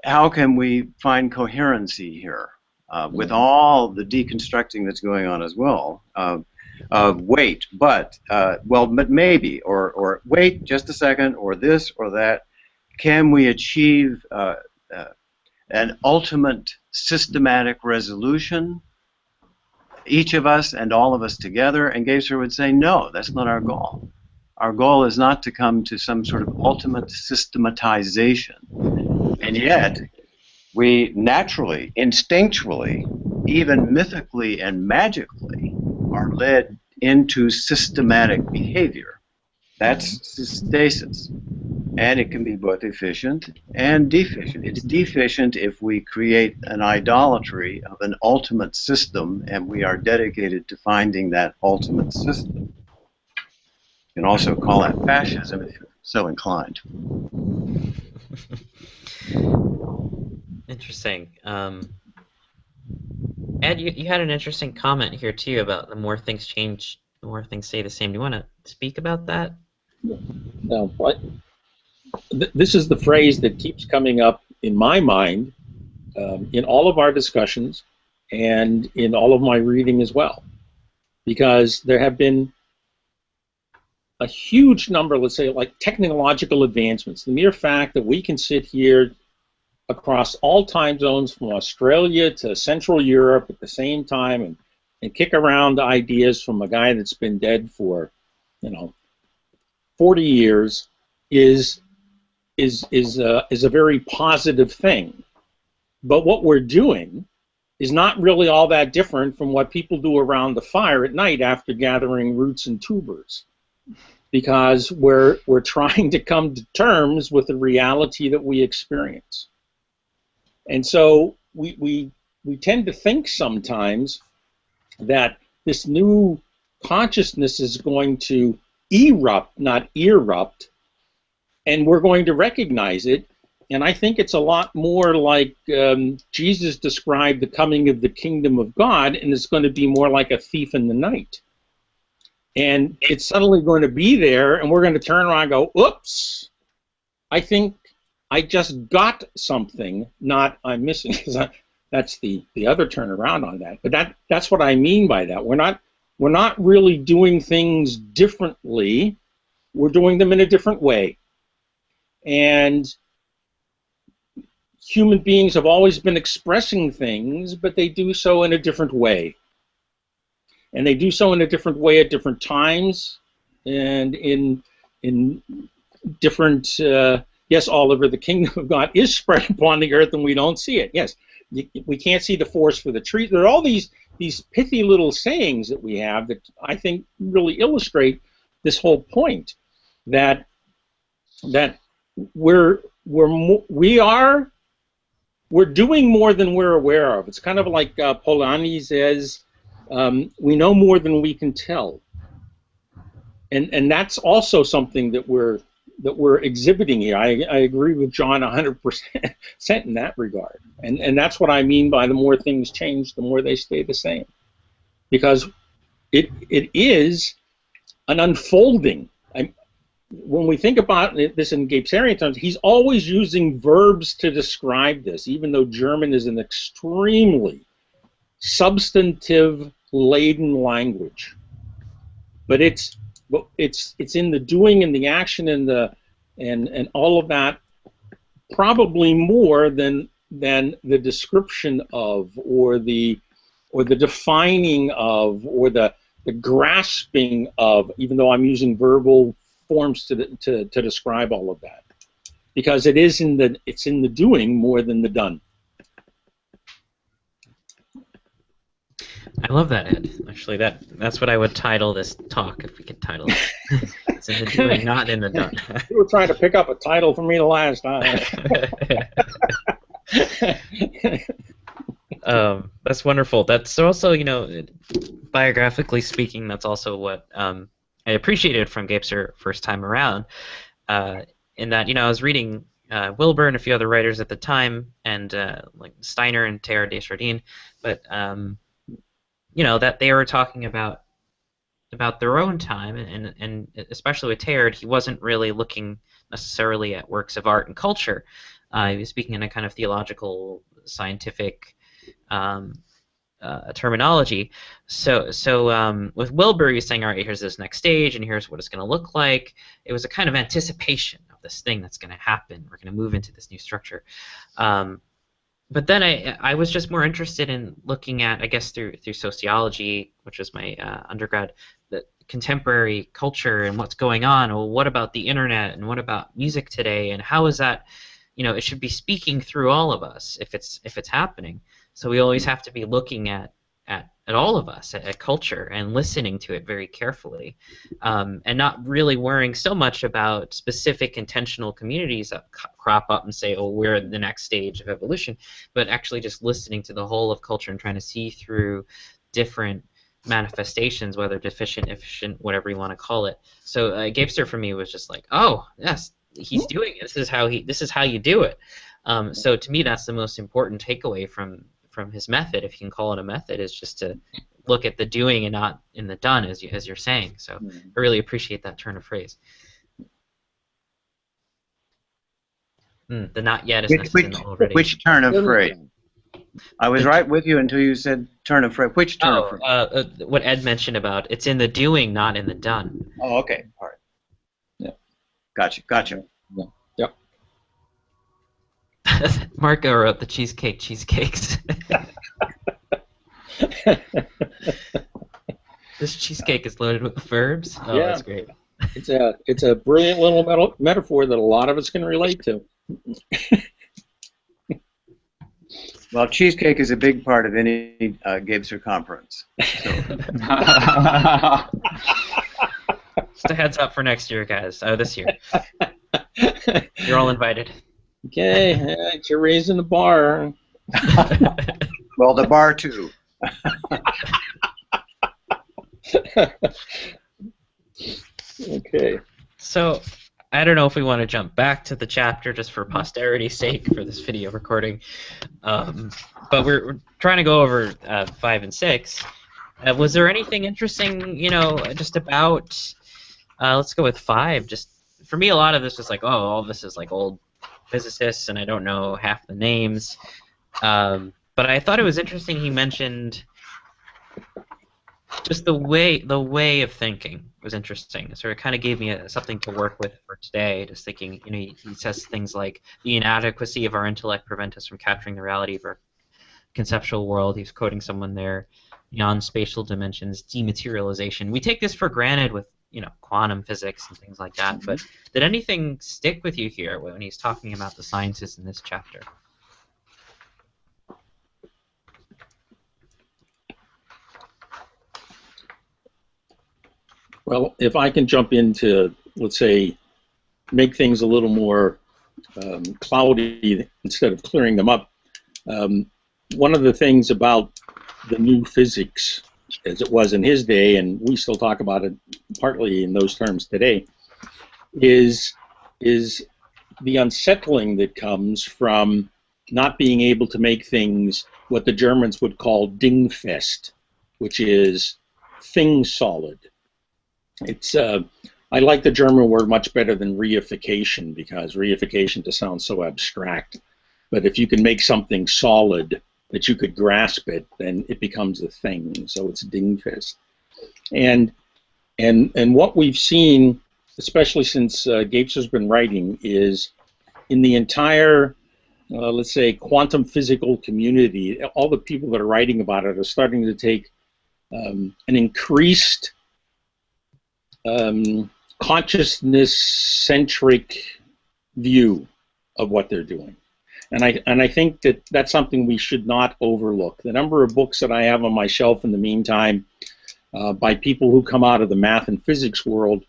how can we find coherency here with all the deconstructing that's going on as well? Wait, but maybe, or wait just a second, or this or that. Can we achieve an ultimate systematic resolution, each of us and all of us together, and Gebser would say, no, that's not our goal. Our goal is not to come to some sort of ultimate systematization. And yet, we naturally, instinctually, even mythically and magically, are led into systematic behavior. That's systasis. And it can be both efficient and deficient. It's deficient if we create an idolatry of an ultimate system and we are dedicated to finding that ultimate system. You can also call that fascism if you're so inclined. Interesting. Ed, you had an interesting comment here too about the more things change, the more things stay the same. Do you want to speak about that? No, what? This is the phrase that keeps coming up in my mind in all of our discussions and in all of my reading as well, because there have been a huge number, let's say, like technological advancements. The mere fact that we can sit here across all time zones from Australia to Central Europe at the same time and kick around ideas from a guy that's been dead for, 40 years is a very positive thing. But what we're doing is not really all that different from what people do around the fire at night after gathering roots and tubers, because we're trying to come to terms with the reality that we experience. And so we tend to think sometimes that this new consciousness is going to erupt, not erupt, and we're going to recognize it. And I think it's a lot more like Jesus described the coming of the kingdom of God, and it's going to be more like a thief in the night. And it's suddenly going to be there, and we're going to turn around and go, oops, I think I just got something, not I'm missing. That's the other turnaround on that. But that's what I mean by that. We're not really doing things differently. We're doing them in a different way. And human beings have always been expressing things, but they do so in a different way. And they do so in a different way at different times and in different, yes, Oliver, the kingdom of God is spread upon the earth and we don't see it. Yes, we can't see the forest for the trees. There are all these pithy little sayings that we have that I think really illustrate this whole point that we're doing more than we're aware of. It's kind of like Polanyi says, we know more than we can tell, and that's also something that we're exhibiting here. I agree with John 100% in that regard, and that's what I mean by the more things change, the more they stay the same, because it is an unfolding. When we think about this in Gebserian terms, he's always using verbs to describe this, even though German is an extremely substantive-laden language. But it's in the doing and the action and all of that, probably more than the description of or the defining of or the grasping of, even though I'm using verbal forms to describe all of that, because it's in the doing more than the done. I love that, Ed. Actually, that's what I would title this talk, if we could title it. It's in the doing, not in the done. You were trying to pick up a title for me the last time. That's wonderful. That's also, biographically speaking, that's also what I appreciated from Gebser first time around, in that, I was reading Wilbur and a few other writers at the time, and like Steiner and Teilhard de Chardin, but that they were talking about their own time, and especially with Teilhard, he wasn't really looking necessarily at works of art and culture. He was speaking in a kind of theological, scientific terminology. So with Wilbur, he was saying, all right, here's this next stage, and here's what it's going to look like. It was a kind of anticipation of this thing that's going to happen. We're going to move into this new structure. but then I was just more interested in looking at, I guess through sociology, which was my undergrad, the contemporary culture and what's going on. Well, what about the internet and what about music today, and how is that? It should be speaking through all of us if it's happening. So we always have to be looking at all of us, at culture, and listening to it very carefully, and not really worrying so much about specific intentional communities that crop up and say, oh, we're the next stage of evolution, but actually just listening to the whole of culture and trying to see through different manifestations, whether deficient, efficient, whatever you want to call it. So Gapester for me was just like, oh, yes, he's doing it. This is how you do it. So to me, that's the most important takeaway from his method, if you can call it a method, is just to look at the doing and not in the done, as you're saying. So I really appreciate that turn of phrase. The not yet is necessary already. Which turn of phrase? I was right with you until you said turn of phrase. Which turn of phrase? What Ed mentioned about it's in the doing, not in the done. Oh, okay. All right. Yeah. Gotcha. Yeah. Yep. Marco wrote the cheesecakes. This cheesecake is loaded with verbs. Oh, yeah. That's great. It's a brilliant little metaphor that a lot of us can relate to. Well, cheesecake is a big part of any Gapester conference. So. Just a heads up for next year, guys. This year. You're all invited. Okay, you're raising the bar. Well, the bar too. Okay. So, I don't know if we want to jump back to the chapter just for posterity's sake for this video recording, but we're trying to go over 5 and 6. Was there anything interesting, just about? Let's go with 5. Just for me, a lot of this was like, oh, all this is like old physicists, and I don't know half the names. But I thought it was interesting. He mentioned just the way of thinking was interesting. So it kind of gave me something to work with for today. Just thinking, he says things like the inadequacy of our intellect prevent us from capturing the reality of our conceptual world. He's quoting someone there. Beyond spatial dimensions, dematerialization. We take this for granted with quantum physics and things like that. But did anything stick with you here when he's talking about the sciences in this chapter? Well, if I can jump into, let's say, make things a little more cloudy instead of clearing them up, one of the things about the new physics, as it was in his day, and we still talk about it partly in those terms today, is the unsettling that comes from not being able to make things what the Germans would call dingfest, which is thing solid. It's I like the German word much better than reification, because reification just sounds so abstract. But if you can make something solid that you could grasp it, then it becomes a thing. So it's dingfest. And what we've seen, especially since Gapester's been writing, is in the entire, let's say, quantum physical community, all the people that are writing about it are starting to take an increased consciousness-centric view of what they're doing. And I think that that's something we should not overlook. The number of books that I have on my shelf in the meantime by people who come out of the math and physics world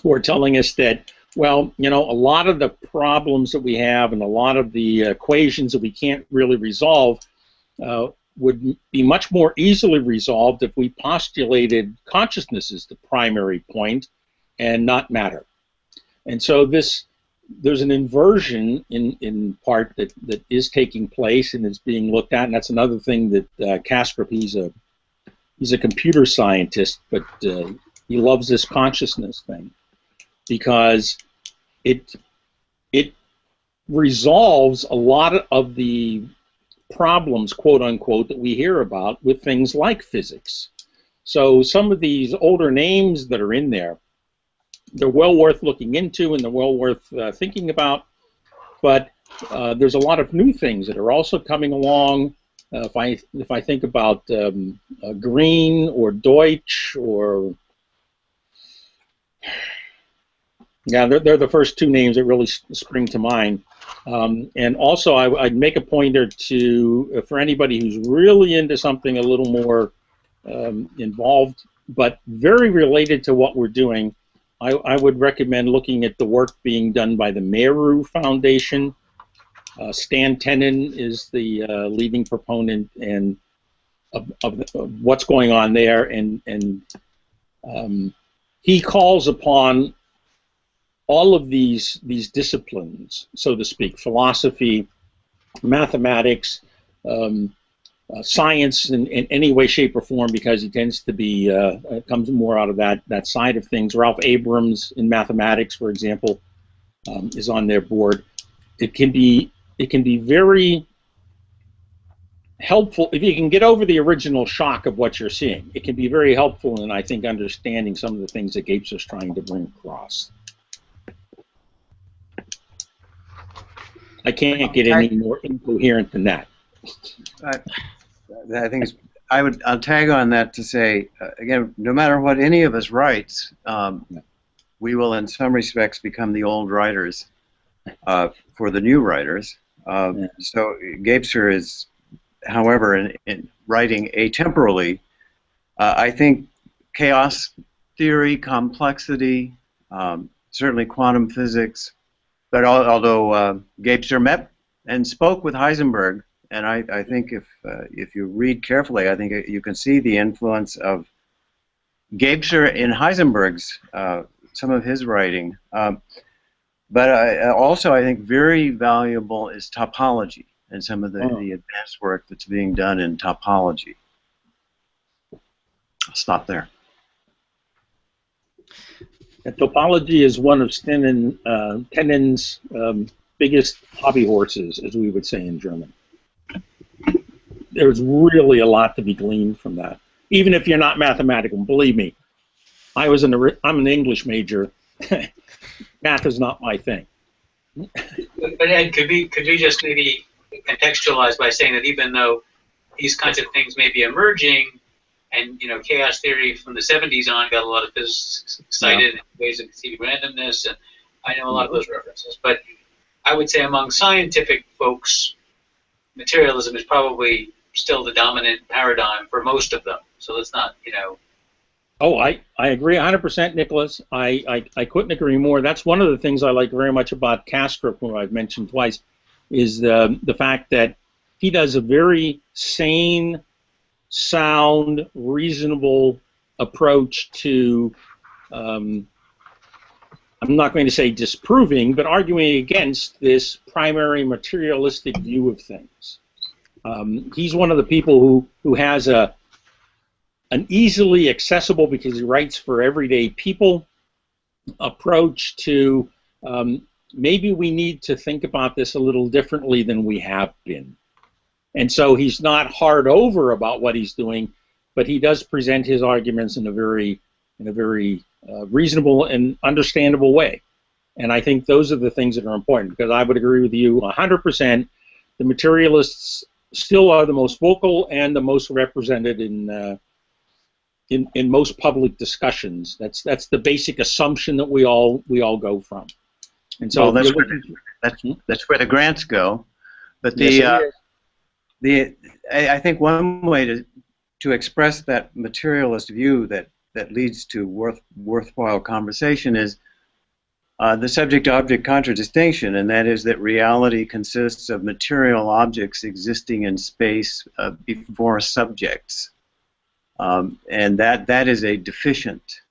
who are telling us that, well, a lot of the problems that we have and a lot of the equations that we can't really resolve would be much more easily resolved if we postulated consciousness as the primary point and not matter. And so there's an inversion in part that is taking place and is being looked at, and that's another thing that Kastrup, he's a computer scientist, but he loves this consciousness thing because it resolves a lot of the problems, quote unquote, that we hear about with things like physics. So some of these older names that are in there, they're well worth looking into and they're well worth thinking about, but there's a lot of new things that are also coming along. If I think about Green or Deutsch or yeah, they're the first two names that really spring to mind. And also, I'd make a pointer to for anybody who's really into something a little more involved, but very related to what we're doing. I would recommend looking at the work being done by the Meru Foundation. Stan Tenen is the leading proponent and of what's going on there, and he calls upon all of these disciplines, so to speak, philosophy, mathematics, science in any way, shape, or form, because he tends to be comes more out of that side of things. Ralph Abrams in mathematics, for example, is on their board. It can be very helpful if you can get over the original shock of what you're seeing. It can be very helpful in, I think, understanding some of the things that Gapes is trying to bring across. I can't get any more incoherent than that. I think I'll tag on that to say again, no matter what any of us writes, we will in some respects become the old writers for the new writers. So Gapeser is, however, in writing atemporally, I think chaos theory, complexity, certainly quantum physics. But although Gapeser met and spoke with Heisenberg, and I think if you read carefully, I think you can see the influence of Gapeser in Heisenberg's some of his writing. But also, I think very valuable is topology and some of the advanced work that's being done in topology. I'll stop there. Topology is one of Tenen's biggest hobby horses, as we would say in German. There's really a lot to be gleaned from that, even if you're not mathematical. Believe me, I'm an English major. Math is not my thing. But Ed, could we just maybe contextualize by saying that even though these kinds of things may be emerging, and chaos theory from the 70s on got a lot of physicists excited in ways of conceiving randomness, and I know a lot of those references. But I would say among scientific folks, materialism is probably still the dominant paradigm for most of them. So let's not, Oh, I agree 100%, Nicholas. I couldn't agree more. That's one of the things I like very much about Kastrup, who I've mentioned twice, is the fact that he does a very sane, sound, reasonable approach to, I'm not going to say disproving, but arguing against this primary materialistic view of things. He's one of the people who has an easily accessible, because he writes for everyday people, approach to maybe we need to think about this a little differently than we have been. And so he's not hard over about what he's doing, but he does present his arguments in a very reasonable and understandable way. And I think those are the things that are important, because I would agree with you 100%. The materialists still are the most vocal and the most represented in most public discussions. That's the basic assumption that we all go from. And so that's where the grants go. But I think one way to express that materialist view that leads to worthwhile conversation is the subject-object contradistinction, and that is that reality consists of material objects existing in space before subjects, and that is a deficient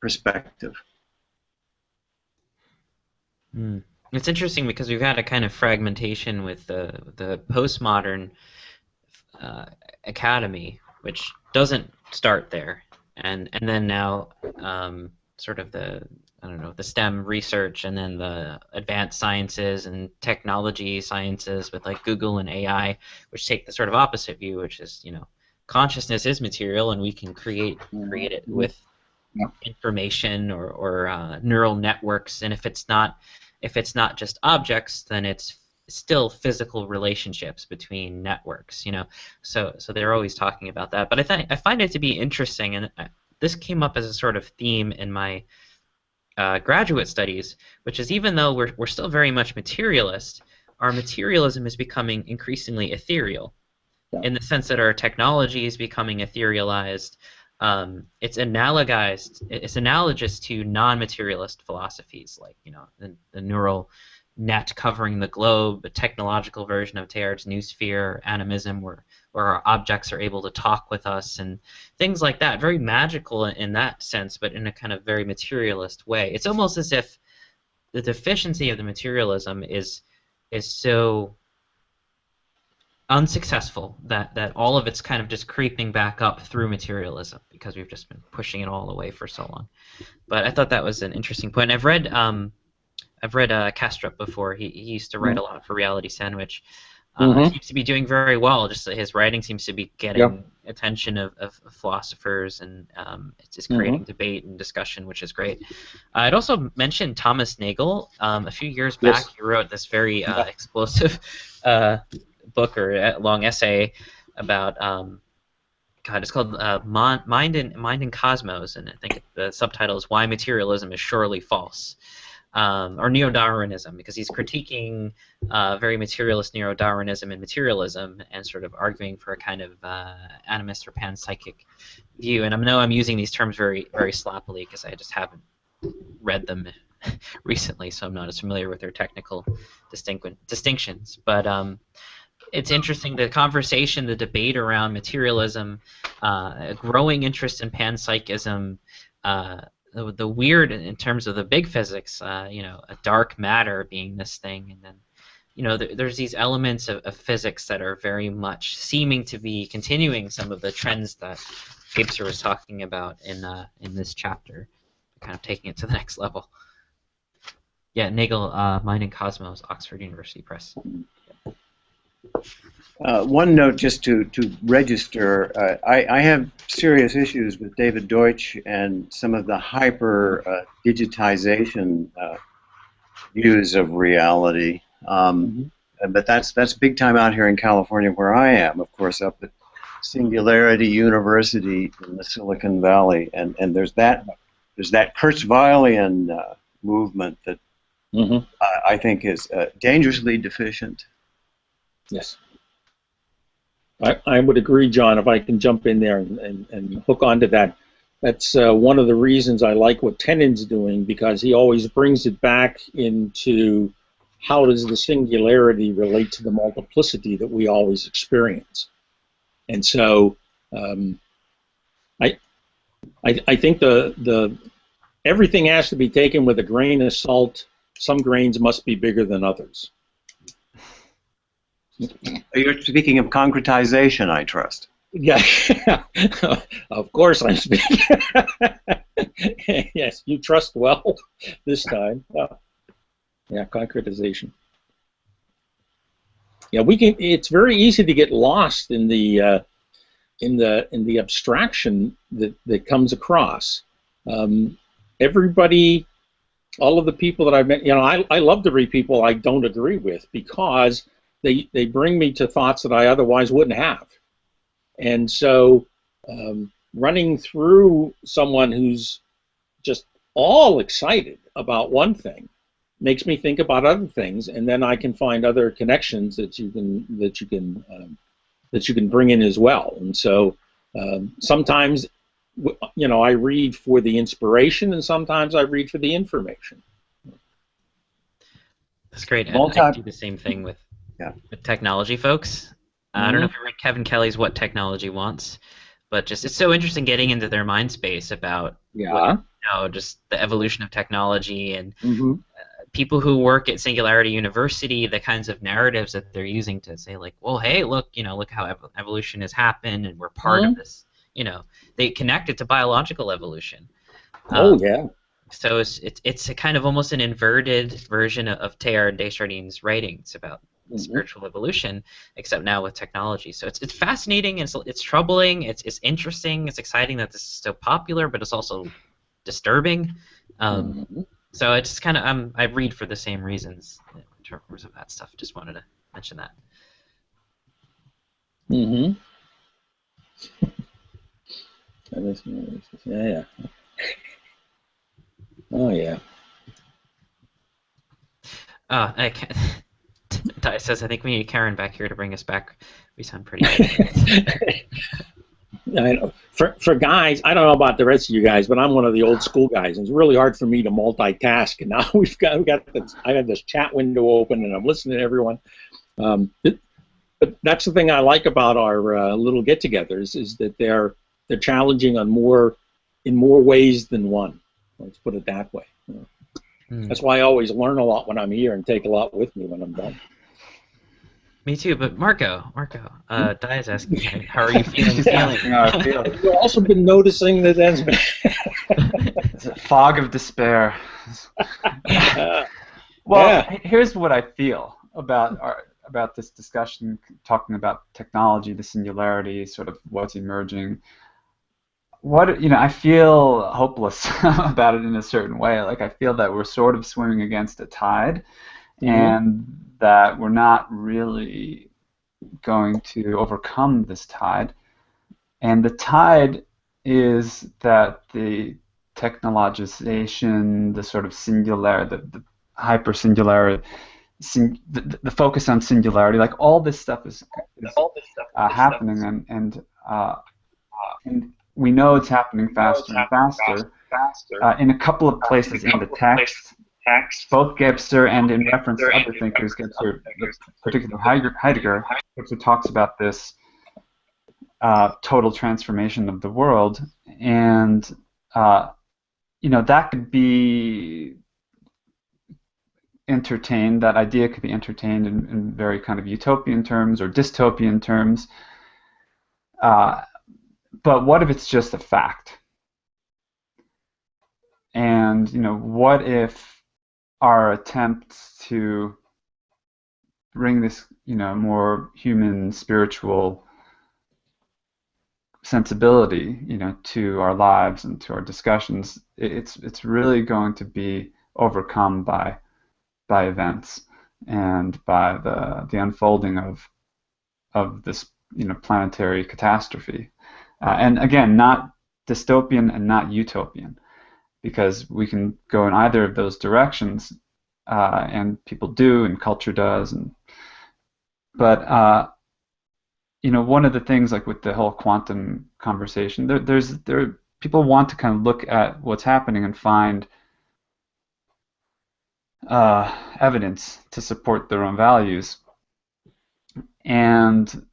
perspective. It's interesting because we've had a kind of fragmentation with the postmodern academy, which doesn't start there, and then now sort of the STEM research, and then the advanced sciences and technology sciences with like Google and AI, which take the sort of opposite view, which is consciousness is material and we can create it with information or neural networks, and if it's not if it's not just objects, then it's still physical relationships between networks, you know. So they're always talking about that. But I find it to be interesting, and this came up as a sort of theme in my graduate studies, which is even though we're still very much materialist, our materialism is becoming increasingly ethereal, in the sense that our technology is becoming etherealized. It's analogized. It's analogous to non-materialist philosophies, like, you know, the neural net covering the globe, a technological version of Teilhard's noosphere, animism, where our objects are able to talk with us, and things like that. Very magical in that sense, but in a kind of very materialist way. It's almost as if the deficiency of the materialism is so unsuccessful that all of it's kind of just creeping back up through materialism, because we've just been pushing it all away for so long. But I thought that was an interesting point. I've read Kastrup before. He used to write a lot for Reality Sandwich. Seems to be doing very well. Just his writing seems to be getting attention of philosophers, and it's just creating debate and discussion, which is great. I'd also mention Thomas Nagel. A few years back, he wrote this very explosive book or long essay about it's called Mind and Cosmos, and I think the subtitle is Why Materialism is Surely False. Or Neo-Darwinism, because he's critiquing very materialist Neo-Darwinism and materialism, and sort of arguing for a kind of animist or panpsychic view. And I know I'm using these terms very, very sloppily because I just haven't read them recently, so I'm not as familiar with their technical distinctions. But it's interesting, the conversation, the debate around materialism, a growing interest in panpsychism, the weird in terms of the big physics, you know, a dark matter being this thing, and then, you know, there's these elements of physics that are very much seeming to be continuing some of the trends that Gibson was talking about in this chapter, kind of taking it to the next level. Yeah, Nagel, Mind and Cosmos, Oxford University Press. One note just to register, I have serious issues with David Deutsch and some of the hyper digitization views of reality. But that's big time out here in California where I am, of course, up at Singularity University in the Silicon Valley, and there's that Kurzweilian movement that I think is dangerously deficient. Yes. I would agree, John, if I can jump in there and hook onto that. That's one of the reasons I like what Tenon's doing, because he always brings it back into how does the singularity relate to the multiplicity that we always experience. And so I think the everything has to be taken with a grain of salt. Some grains must be bigger than others. You're speaking of concretization, I trust. Yeah, of course I'm speaking. Yes, you trust well this time. Yeah, concretization. Yeah, we can. It's very easy to get lost in the abstraction that comes across. Everybody, all of the people that I've met, you know, I love to read people I don't agree with, because they bring me to thoughts that I otherwise wouldn't have. And so running through someone who's just all excited about one thing makes me think about other things, and then I can find other connections that you can bring in as well. And so sometimes, you know, I read for the inspiration, and sometimes I read for the information. That's great. I do the same thing with technology folks. I don't know if you read Kevin Kelly's What Technology Wants, but just it's so interesting getting into their mind space about just the evolution of technology, and people who work at Singularity University, the kinds of narratives that they're using to say, like, well, hey, look how evolution has happened, and we're part of this. You know, they connect it to biological evolution. So it's a kind of almost an inverted version of Teilhard de Chardin's writings about spiritual evolution, except now with technology. So it's fascinating, and it's troubling, it's interesting, it's exciting that this is so popular, but it's also disturbing. So it's kind of I read for the same reasons in terms of that stuff. Just wanted to mention that. Mm-hmm. Yeah. Oh yeah. I can't. Di says, I think we need Karen back here to bring us back. We sound pretty good. I know. For guys, I don't know about the rest of you guys, but I'm one of the old school guys, and it's really hard for me to multitask. And now I have this chat window open, and I'm listening to everyone. But that's the thing I like about our little get-togethers is that they're challenging in more ways than one. Let's put it that way. That's why I always learn a lot when I'm here and take a lot with me when I'm done. Me too, but Marco, Di is asking, how are you feeling? You've also been noticing that that's been it's a fog of despair. Well, here's what I feel about this discussion, talking about technology, the singularity, sort of what's emerging. I feel hopeless about it in a certain way. Like I feel that we're sort of swimming against a tide, and that we're not really going to overcome this tide. And the tide is that the technologization, the sort of singularity, the hyper singularity, the focus on singularity, like all this stuff is happening, and we know it's happening faster and faster. In a couple of places in the text, both Gebster and in reference to other thinkers, Gebster, particularly Heidegger, who talks about this total transformation of the world, and that could be entertained. That idea could be entertained in very kind of utopian terms or dystopian terms. But what if it's just a fact? And what if our attempts to bring this more human, spiritual sensibility to our lives and to our discussions, it's really going to be overcome by events and by the unfolding of this planetary catastrophe. And again, not dystopian and not utopian, because we can go in either of those directions, and people do, and culture does. But one of the things, like with the whole quantum conversation, people want to kind of look at what's happening and find evidence to support their own values, and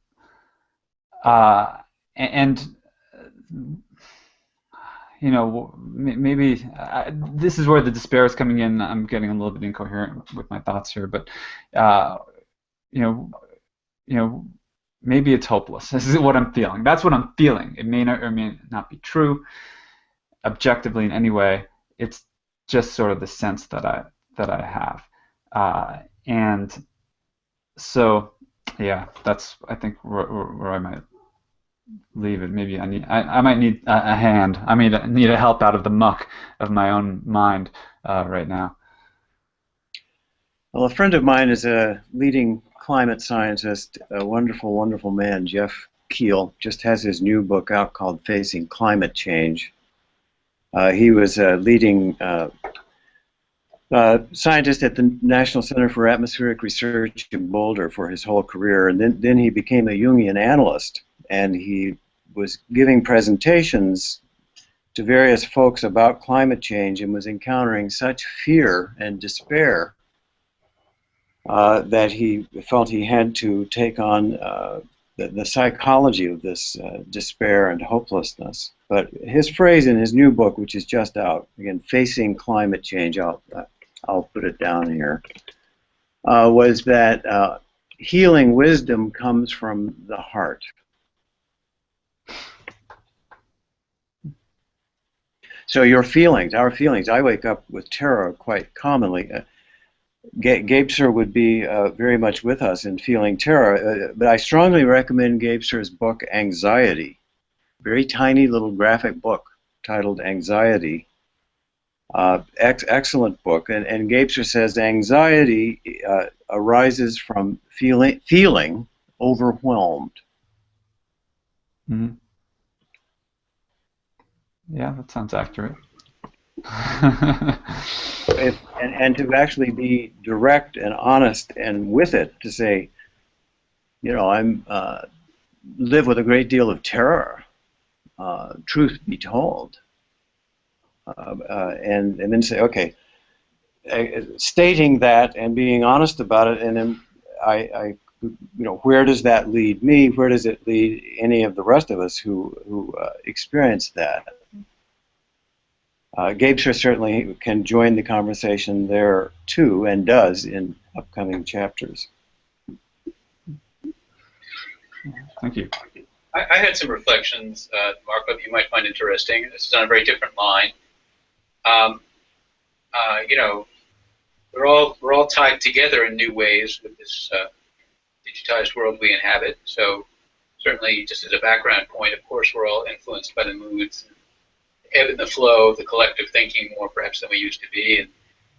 maybe this is where the despair is coming in. I'm getting a little bit incoherent with my thoughts here, but maybe it's hopeless. This is what I'm feeling. That's what I'm feeling. It may not or may not be true objectively in any way. It's just sort of the sense that I have, and so yeah, that's I think where I might leave it. Maybe I might need a hand. I need a help out of the muck of my own mind right now. Well, a friend of mine is a leading climate scientist, a wonderful, wonderful man, Jeff Keel, just has his new book out called Facing Climate Change. He was a leading scientist at the National Center for Atmospheric Research in Boulder for his whole career, and then he became a Jungian analyst, and he was giving presentations to various folks about climate change and was encountering such fear and despair that he felt he had to take on the psychology of this despair and hopelessness. But his phrase in his new book, which is just out, again, Facing Climate Change, I'll put it down here, was that healing wisdom comes from the heart. So your feelings, our feelings, I wake up with terror quite commonly. Gebser would be very much with us in feeling terror, but I strongly recommend Gebser's book, Anxiety. Very tiny little graphic book titled Anxiety. Excellent book. And Gabser says anxiety arises from feeling overwhelmed. Mm-hmm. Yeah, that sounds accurate. And to actually be direct and honest and with it, to say, I'm live with a great deal of terror, truth be told, and then say, okay, stating that and being honest about it, and then where does that lead me? Where does it lead any of the rest of us who experience that? Gabser certainly can join the conversation there too, and does in upcoming chapters. Thank you. I had some reflections, Marco, that you might find interesting. This is on a very different line. We're all tied together in new ways with this digitized world we inhabit. So certainly, just as a background point, of course, we're all influenced by the moods, the ebb and the flow of the collective thinking more perhaps than we used to be, and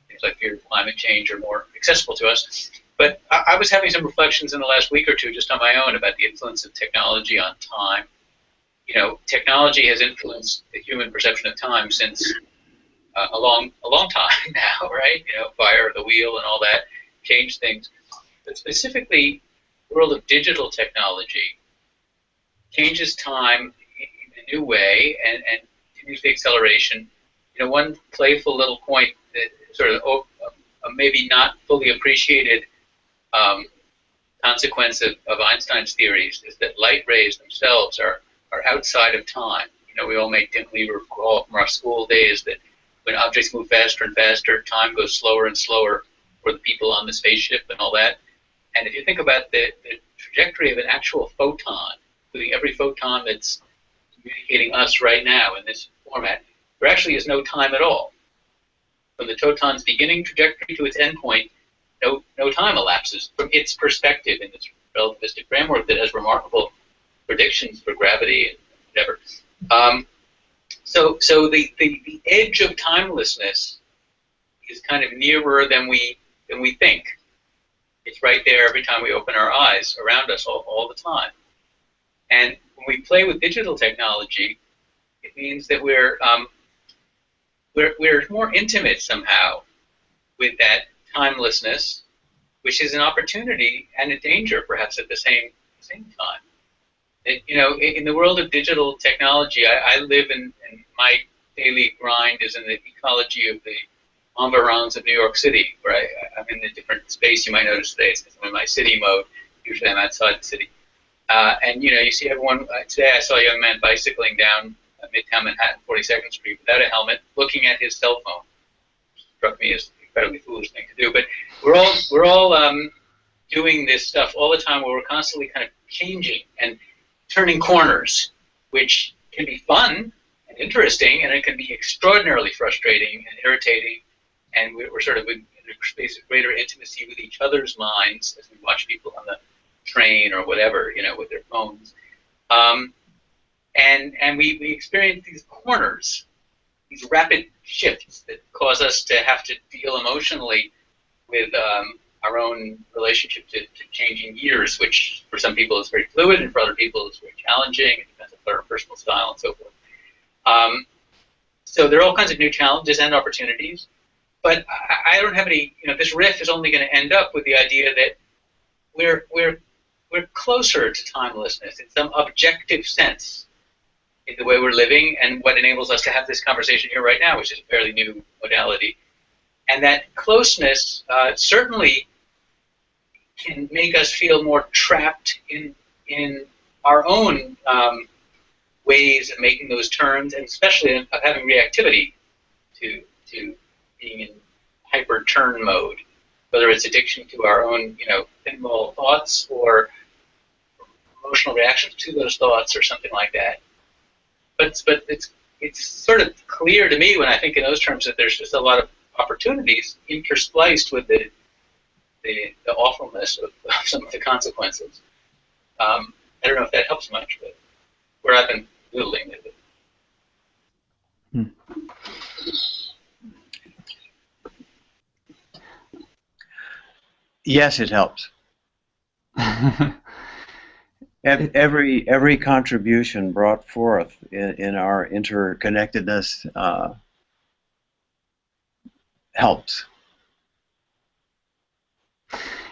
things like fear of climate change are more accessible to us. But I was having some reflections in the last week or two just on my own about the influence of technology on time. Technology has influenced the human perception of time since a long time now, right? Fire, the wheel, and all that changed things. But specifically, the world of digital technology changes time in a new way and continues the acceleration. One playful little point that sort of maybe not fully appreciated consequence of Einstein's theories is that light rays themselves are outside of time. We all may dimly recall from our school days that when objects move faster and faster, time goes slower and slower for the people on the spaceship and all that. And if you think about the trajectory of an actual photon, including every photon that's communicating us right now in this format, there actually is no time at all. From the photon's beginning trajectory to its endpoint, no time elapses from its perspective in this relativistic framework that has remarkable predictions for gravity and whatever. So the edge of timelessness is kind of nearer than we think. It's right there every time we open our eyes, around us all the time. And when we play with digital technology, it means that we're more intimate somehow with that timelessness, which is an opportunity and a danger, perhaps at the same time. In the world of digital technology, I live in my daily grind is in the ecology of the environs of New York City, where I'm in a different space. You might notice today I'm in my city mode. Usually I'm outside the city. And you see everyone. Today I saw a young man bicycling down Midtown Manhattan, 42nd Street, without a helmet, looking at his cell phone. Struck me as an incredibly foolish thing to do. But we're all doing this stuff all the time, where we're constantly kind of changing and turning corners, which can be fun and interesting, and it can be extraordinarily frustrating and irritating. And we're sort of in a space of greater intimacy with each other's minds as we watch people on the train or whatever, with their phones. And we experience these corners, these rapid shifts that cause us to have to deal emotionally with our own relationship to changing years, which for some people is very fluid, and for other people is very challenging. It depends on their personal style and so forth. So there are all kinds of new challenges and opportunities. But I don't have any. This riff is only going to end up with the idea that we're closer to timelessness in some objective sense in the way we're living, and what enables us to have this conversation here right now, which is a fairly new modality. And that closeness certainly can make us feel more trapped in our own ways of making those turns, and especially of having reactivity to being in hyper turn mode, whether it's addiction to our own pinball thoughts or emotional reactions to those thoughts or something like that. But it's sort of clear to me when I think in those terms that there's just a lot of opportunities interspliced with the awfulness of some of the consequences. I don't know if that helps much, but where I've been noodling with it. Yes, it helps. Every contribution brought forth in our interconnectedness helps.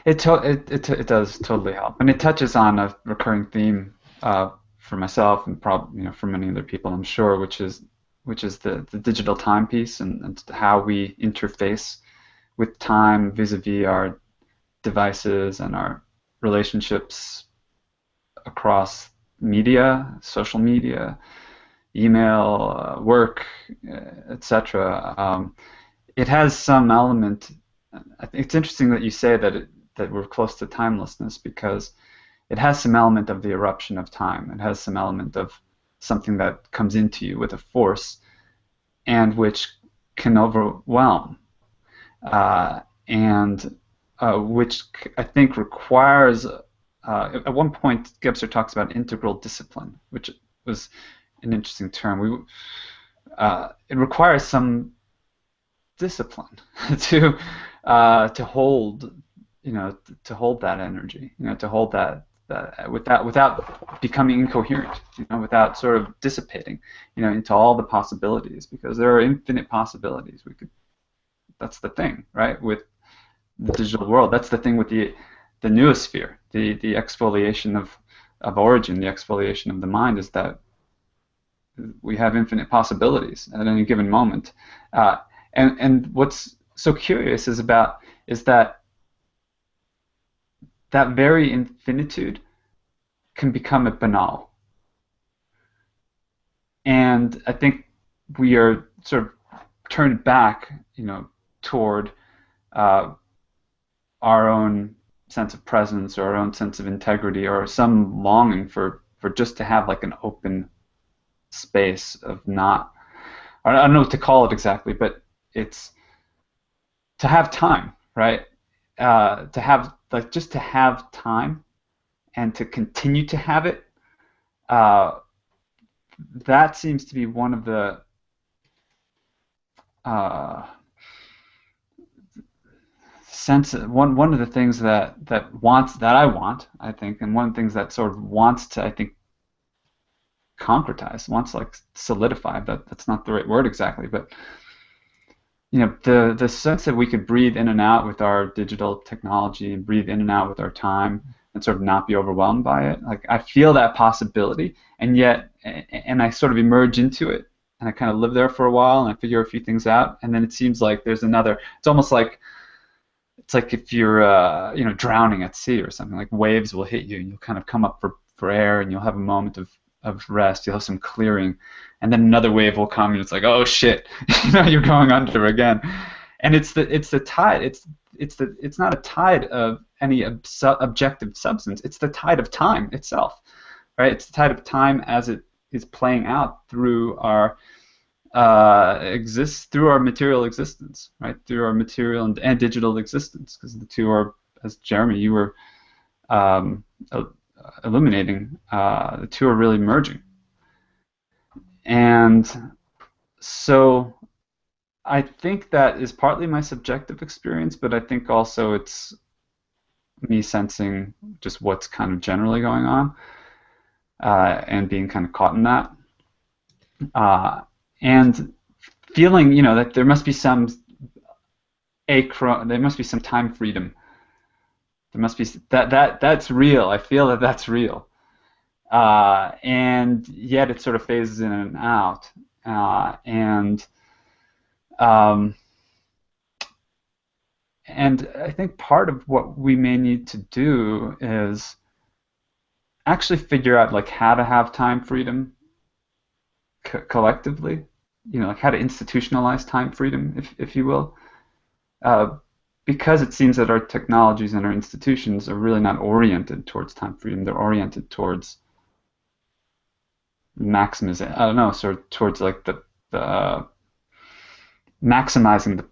It does totally help, and it touches on a recurring theme for myself and probably for many other people, I'm sure, which is the digital timepiece and how we interface with time vis-a-vis our devices and our relationships across media, social media, email, work, etc. It has some element. I think it's interesting that you say that we're close to timelessness, because it has some element of the eruption of time. It has some element of something that comes into you with a force, and which can overwhelm, and which I think requires. At one point, Gebser talks about integral discipline, which was an interesting term. It requires some discipline to hold, to hold that energy, to hold that without becoming incoherent, without sort of dissipating, into all the possibilities, because there are infinite possibilities. That's the thing, right? With the digital world, that's the thing with the noosphere, the exfoliation of origin, the exfoliation of the mind, is that we have infinite possibilities at any given moment. And what's so curious is that very infinitude can become a banal. And I think we are sort of turned back, toward our own sense of presence, or our own sense of integrity, or some longing for just to have like an open space of not, I don't know what to call it exactly, but it's to have time, right? To have just to have time, and to continue to have it. That seems to be one of the one of the things that I want, I think, and one of the things that sort of wants to, I think, concretize, wants to like solidify. That's not the right word exactly, but the sense that we could breathe in and out with our digital technology, and breathe in and out with our time, and sort of not be overwhelmed by it. Like, I feel that possibility, and I sort of emerge into it, and I kind of live there for a while, and I figure a few things out, and then it seems like there's another. It's almost like if you're drowning at sea or something. Like, waves will hit you, and you'll kind of come up for air, and you'll have a moment of rest. You'll have some clearing, and then another wave will come, and it's like, oh shit, you're going under again. And it's the tide. It's not a tide of any objective substance. It's the tide of time itself, right? It's the tide of time as it is playing out through our through our material existence, right? Through our material and digital existence, because the two are, as Jeremy, you were illuminating, the two are really merging. And so I think that is partly my subjective experience, but I think also it's me sensing just what's kind of generally going on, and being kind of caught in that, and feeling, that there must be some time freedom. There must be that's real. I feel that that's real, and yet it sort of phases in and out, and I think part of what we may need to do is actually figure out like how to have time freedom collectively, like how to institutionalize time freedom, if you will, because it seems that our technologies and our institutions are really not oriented towards time freedom. They're oriented towards maximizing. I don't know, sort of towards like the maximizing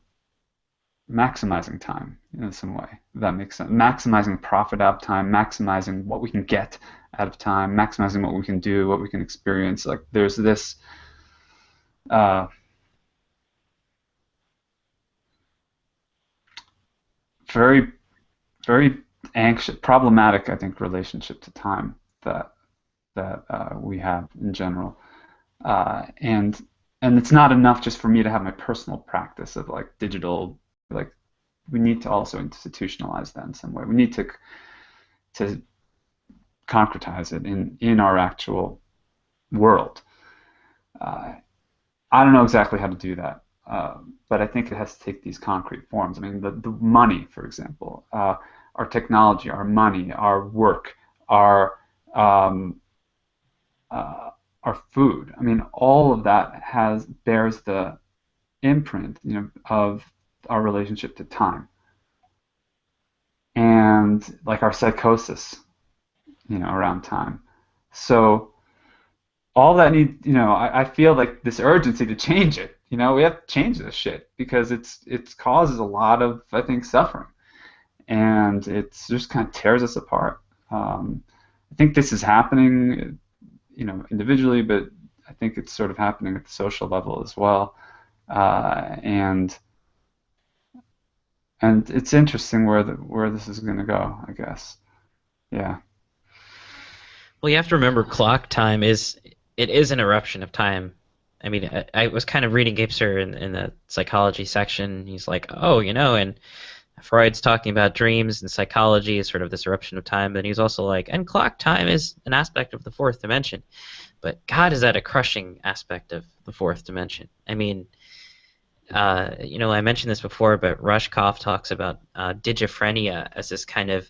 time in some way. If that makes sense. Maximizing profit out of time, maximizing what we can get out of time, maximizing what we can do, what we can experience. Like, there's this very very anxious, problematic, I think, relationship to time that we have in general, and it's not enough just for me to have my personal practice of like digital, like we need to also institutionalize that in some way. We need to concretize it in our actual world. I don't know exactly how to do that, but I think it has to take these concrete forms. I mean, the money, for example, our technology, our money, our work, our food. I mean, all of that bears the imprint, of our relationship to time, and like our psychosis, around time. So all that needs, I feel like this urgency to change it. We have to change this shit because it causes a lot of, I think, suffering, and it just kind of tears us apart. I think this is happening, individually, but I think it's sort of happening at the social level as well, and it's interesting where this is going to go, I guess. Yeah. Well, you have to remember, clock time is an eruption of time. I mean, I was kind of reading Gipser in the psychology section. He's like, oh, and Freud's talking about dreams and psychology is sort of this eruption of time. But he's also like, and clock time is an aspect of the fourth dimension. But God, is that a crushing aspect of the fourth dimension? I mean, I mentioned this before, but Rushkoff talks about digiphrenia as this kind of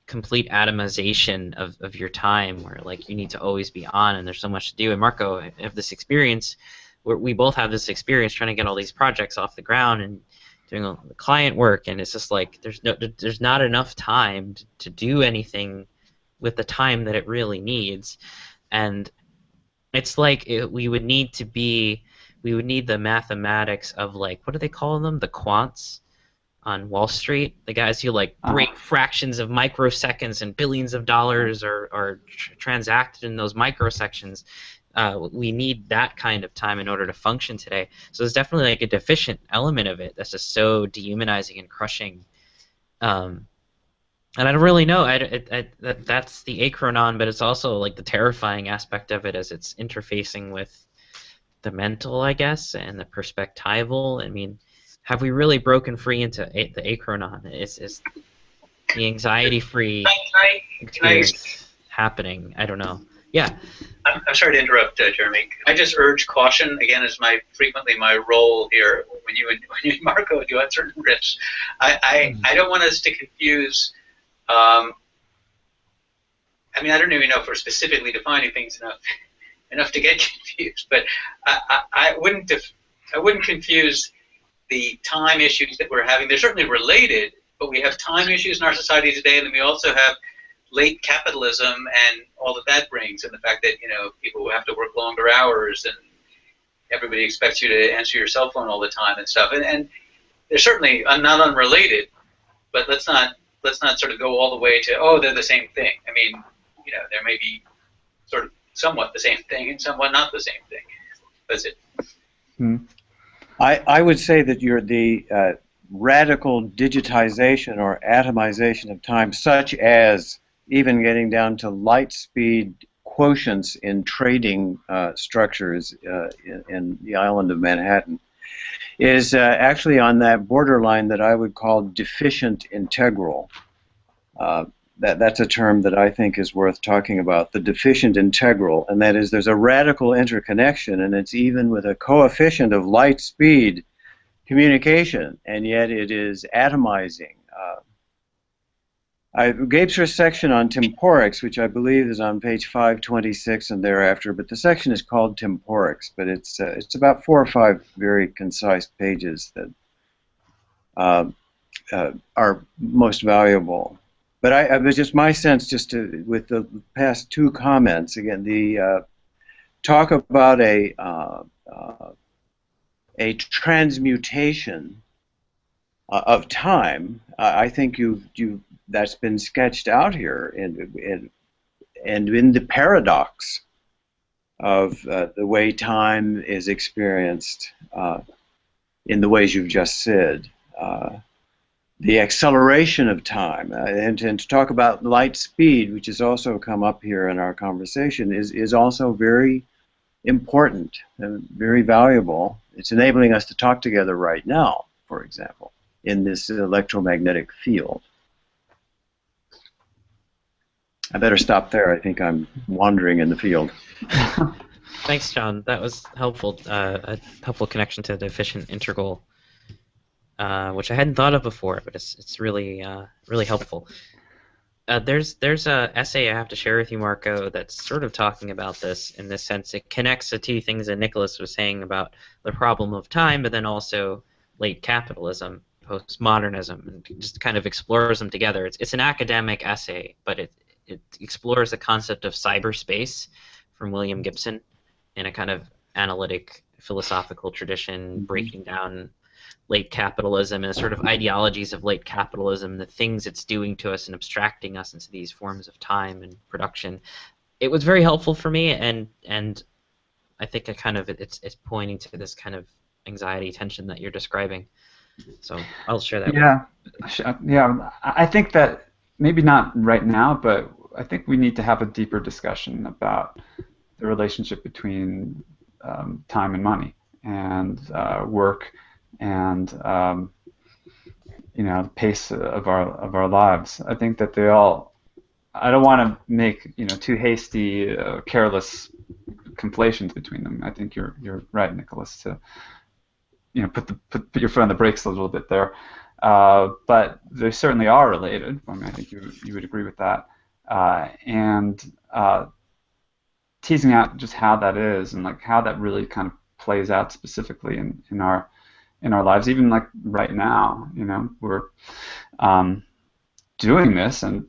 complete atomization of your time, where like you need to always be on and there's so much to do. And Marco, I have this experience where we both have this experience trying to get all these projects off the ground and doing all the client work, and it's just like there's not enough time to do anything with the time that it really needs. And it's like we would need the mathematics of, like, what do they call them, the quants on Wall Street, the guys who like break fractions of microseconds and billions of dollars are transacted in those microsections. We need that kind of time in order to function today. So there's definitely like a deficient element of it that's just so dehumanizing and crushing. And I don't really know. That's the achronon, but it's also like the terrifying aspect of it as it's interfacing with the mental, I guess, and the perspectival. I mean, have we really broken free into the achronon? Is the anxiety-free experience happening? I don't know. Yeah. I'm sorry to interrupt, Jeremy. I just urge caution, again, as frequently my role here when you and Marco do on certain riffs. I don't want us to confuse. I mean, I don't even know if we're specifically defining things enough to get confused, but I wouldn't confuse the time issues that we're having. They're certainly related, but we have time issues in our society today, and then we also have late capitalism and all that brings, and the fact that people have to work longer hours, and everybody expects you to answer your cell phone all the time and stuff. And they're certainly not unrelated, but let's not sort of go all the way to they're the same thing. I mean, there may be sort of somewhat the same thing and somewhat not the same thing. That's it. I would say that the radical digitization or atomization of time, such as even getting down to light speed quotients in trading structures in the island of Manhattan, is actually on that borderline that I would call deficient integral. That's a term that I think is worth talking about, the deficient integral, and that is there's a radical interconnection, and it's even with a coefficient of light speed communication, and yet it is atomizing. I gave her a section on temporics, which I believe is on page 526 and thereafter, but the section is called temporics, but it's about 4 or 5 very concise pages that are most valuable. But it was just my sense, with the past 2 comments, again, the talk about a transmutation of time. I think that's been sketched out here, and in the paradox of the way time is experienced in the ways you've just said. the acceleration of time, and to talk about light speed, which has also come up here in our conversation, is also very important and very valuable. It's enabling us to talk together right now, for example, in this electromagnetic field. I better stop there. I think I'm wandering in the field. Thanks, John. That was helpful. A helpful connection to the efficient integral, which I hadn't thought of before, but it's really really helpful. There's a essay I have to share with you, Marco, that's sort of talking about this in this sense. It connects the two things that Nicholas was saying about the problem of time, but then also late capitalism, postmodernism, and just kind of explores them together. It's an academic essay, but it explores the concept of cyberspace from William Gibson in a kind of analytic philosophical tradition, breaking down late capitalism and the sort of ideologies of late capitalism, the things it's doing to us and abstracting us into these forms of time and production. It was very helpful for me, and I think it's pointing to this kind of anxiety tension that you're describing. So I'll share that. Yeah, I think that maybe not right now, but I think we need to have a deeper discussion about the relationship between time and money and work and the pace of our lives. I think that they all. I don't want to make too hasty, careless conflations between them. I think you're right, Nicholas, to put your foot on the brakes a little bit there. But they certainly are related. I mean, I think you would agree with that. And teasing out just how that is and like how that really kind of plays out specifically in our lives, even like right now, we're doing this, and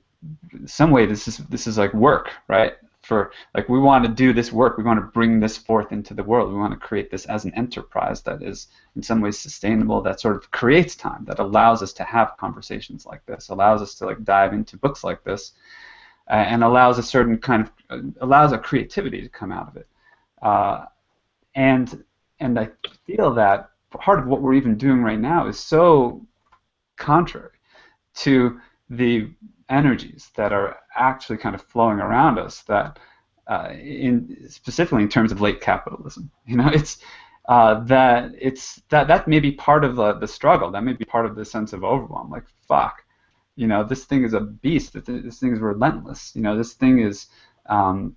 in some way this is like work, right? For like we want to do this work, we want to bring this forth into the world, we want to create this as an enterprise that is in some ways sustainable, that sort of creates time, that allows us to have conversations like this, allows us to like dive into books like this, and allows a certain kind of allows a creativity to come out of it, and I feel that part of what we're even doing right now is so contrary to the energies that are actually kind of flowing around us, that specifically in terms of late capitalism, it's that may be part of the struggle, that may be part of the sense of overwhelm, like fuck, this thing is a beast, this thing is relentless, this thing is and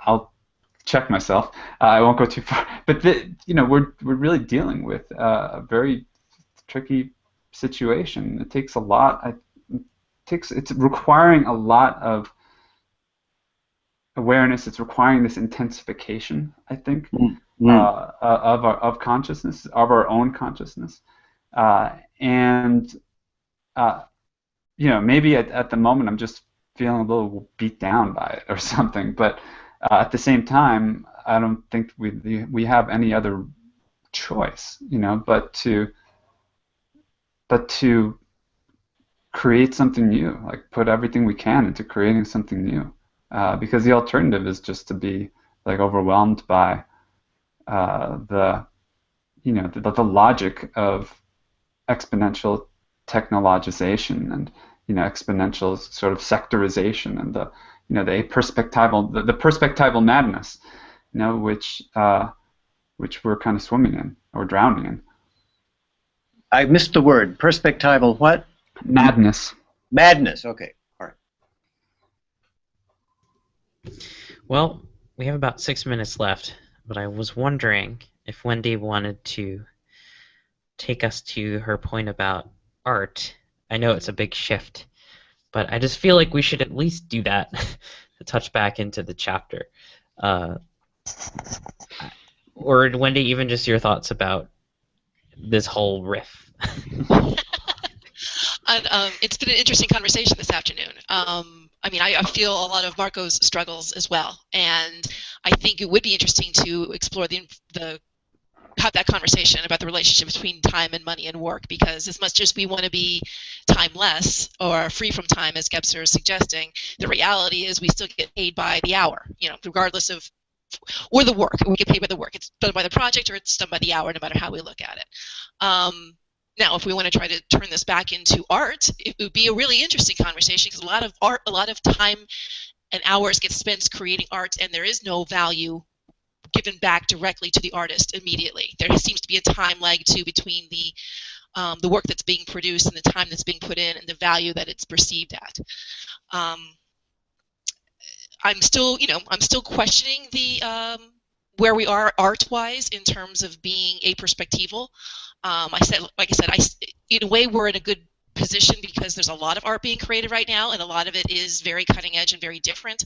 I'll check myself, I won't go too far, but we're really dealing with a very tricky situation. It takes a lot. It's requiring a lot of awareness. It's requiring this intensification, I think, of consciousness, of our own consciousness, and maybe at the moment I'm just feeling a little beat down by it or something, but at the same time, I don't think we have any other choice, but to create something new, like put everything we can into creating something new, because the alternative is just to be like overwhelmed by the logic of exponential technologization and exponential sort of sectorization and the perspectival madness, which we're kind of swimming in or drowning in. I missed the word. Perspectival what? Madness. Madness. Okay. All right. Well, we have about 6 minutes left, but I was wondering if Wendy wanted to take us to her point about art. I know it's a big shift, but I just feel like we should at least do that to touch back into the chapter. Or Wendy, even just your thoughts about this whole riff. It's been an interesting conversation this afternoon. I feel a lot of Marco's struggles as well, and I think it would be interesting to explore have that conversation about the relationship between time and money and work, because as much as we want to be timeless or free from time, as Gebser is suggesting, the reality is we still get paid by the hour, regardless of, or the work. We get paid by the work. It's done by the project or it's done by the hour, no matter how we look at it. Now, if we want to try to turn this back into art, it would be a really interesting conversation because a lot of time and hours get spent creating art, and there is no value given back directly to the artist immediately. There seems to be a time lag too between the work that's being produced and the time that's being put in and the value that it's perceived at. I'm still questioning the where we are art-wise in terms of being aperspectival. Like I said, in a way we're in a good position because there's a lot of art being created right now, and a lot of it is very cutting edge and very different.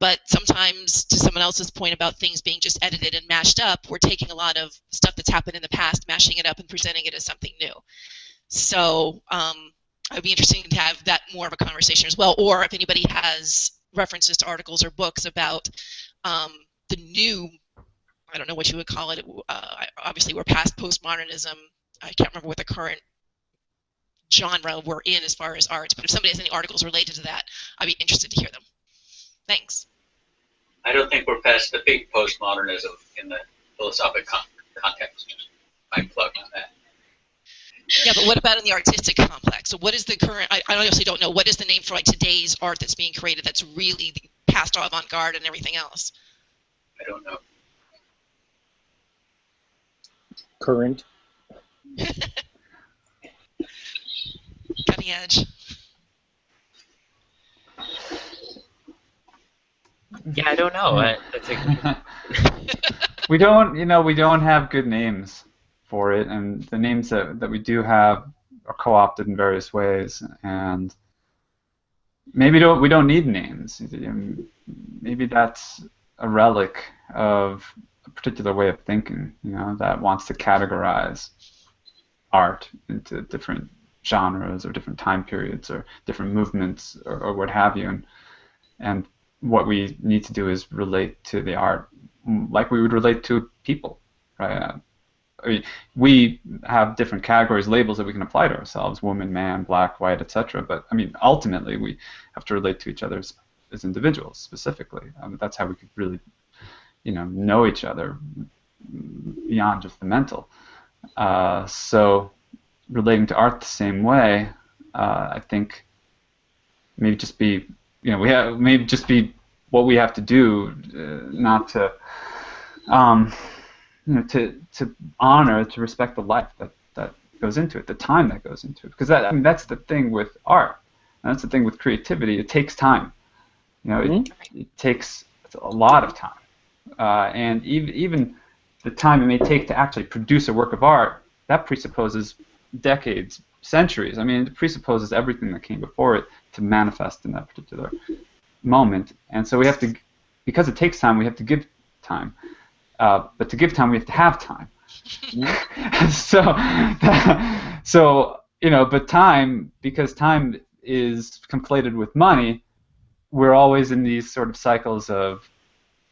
But sometimes, to someone else's point about things being just edited and mashed up, we're taking a lot of stuff that's happened in the past, mashing it up, and presenting it as something new. So it would be interesting to have that more of a conversation as well, or if anybody has references to articles or books about the new, I don't know what you would call it, obviously we're past postmodernism, I can't remember what the current genre we're in as far as art, but if somebody has any articles related to that, I'd be interested to hear them. Thanks. I don't think we're past the big postmodernism in the philosophic context. I'm plugged on that. Yeah, but what about in the artistic complex? So what is the current, I honestly don't know, what is the name for like today's art that's being created that's really past avant-garde and everything else? I don't know. Current. Cutting edge. Yeah, I don't know. We don't have good names for it, and the names that we do have are co-opted in various ways, and maybe we don't need names. Maybe that's a relic of a particular way of thinking, that wants to categorize art into different genres or different time periods or different movements or what have you, and what we need to do is relate to the art like we would relate to people, right? I mean, we have different categories, labels that we can apply to ourselves: woman, man, black, white, etc. But I mean, ultimately, we have to relate to each other as individuals, specifically. That's how we could really, know each other beyond just the mental. So, relating to art the same way, I think maybe just be, maybe just be what we have to do, not to. To honor, to respect the life that goes into it, the time that goes into it. Because that's the thing with art, and that's the thing with creativity. It takes time. It takes a lot of time, and even the time it may take to actually produce a work of art, that presupposes decades, centuries. I mean, it presupposes everything that came before it to manifest in that particular moment. And so we have to, because it takes time, we have to give time. But to give time, we have to have time. But time, because time is conflated with money, we're always in these sort of cycles of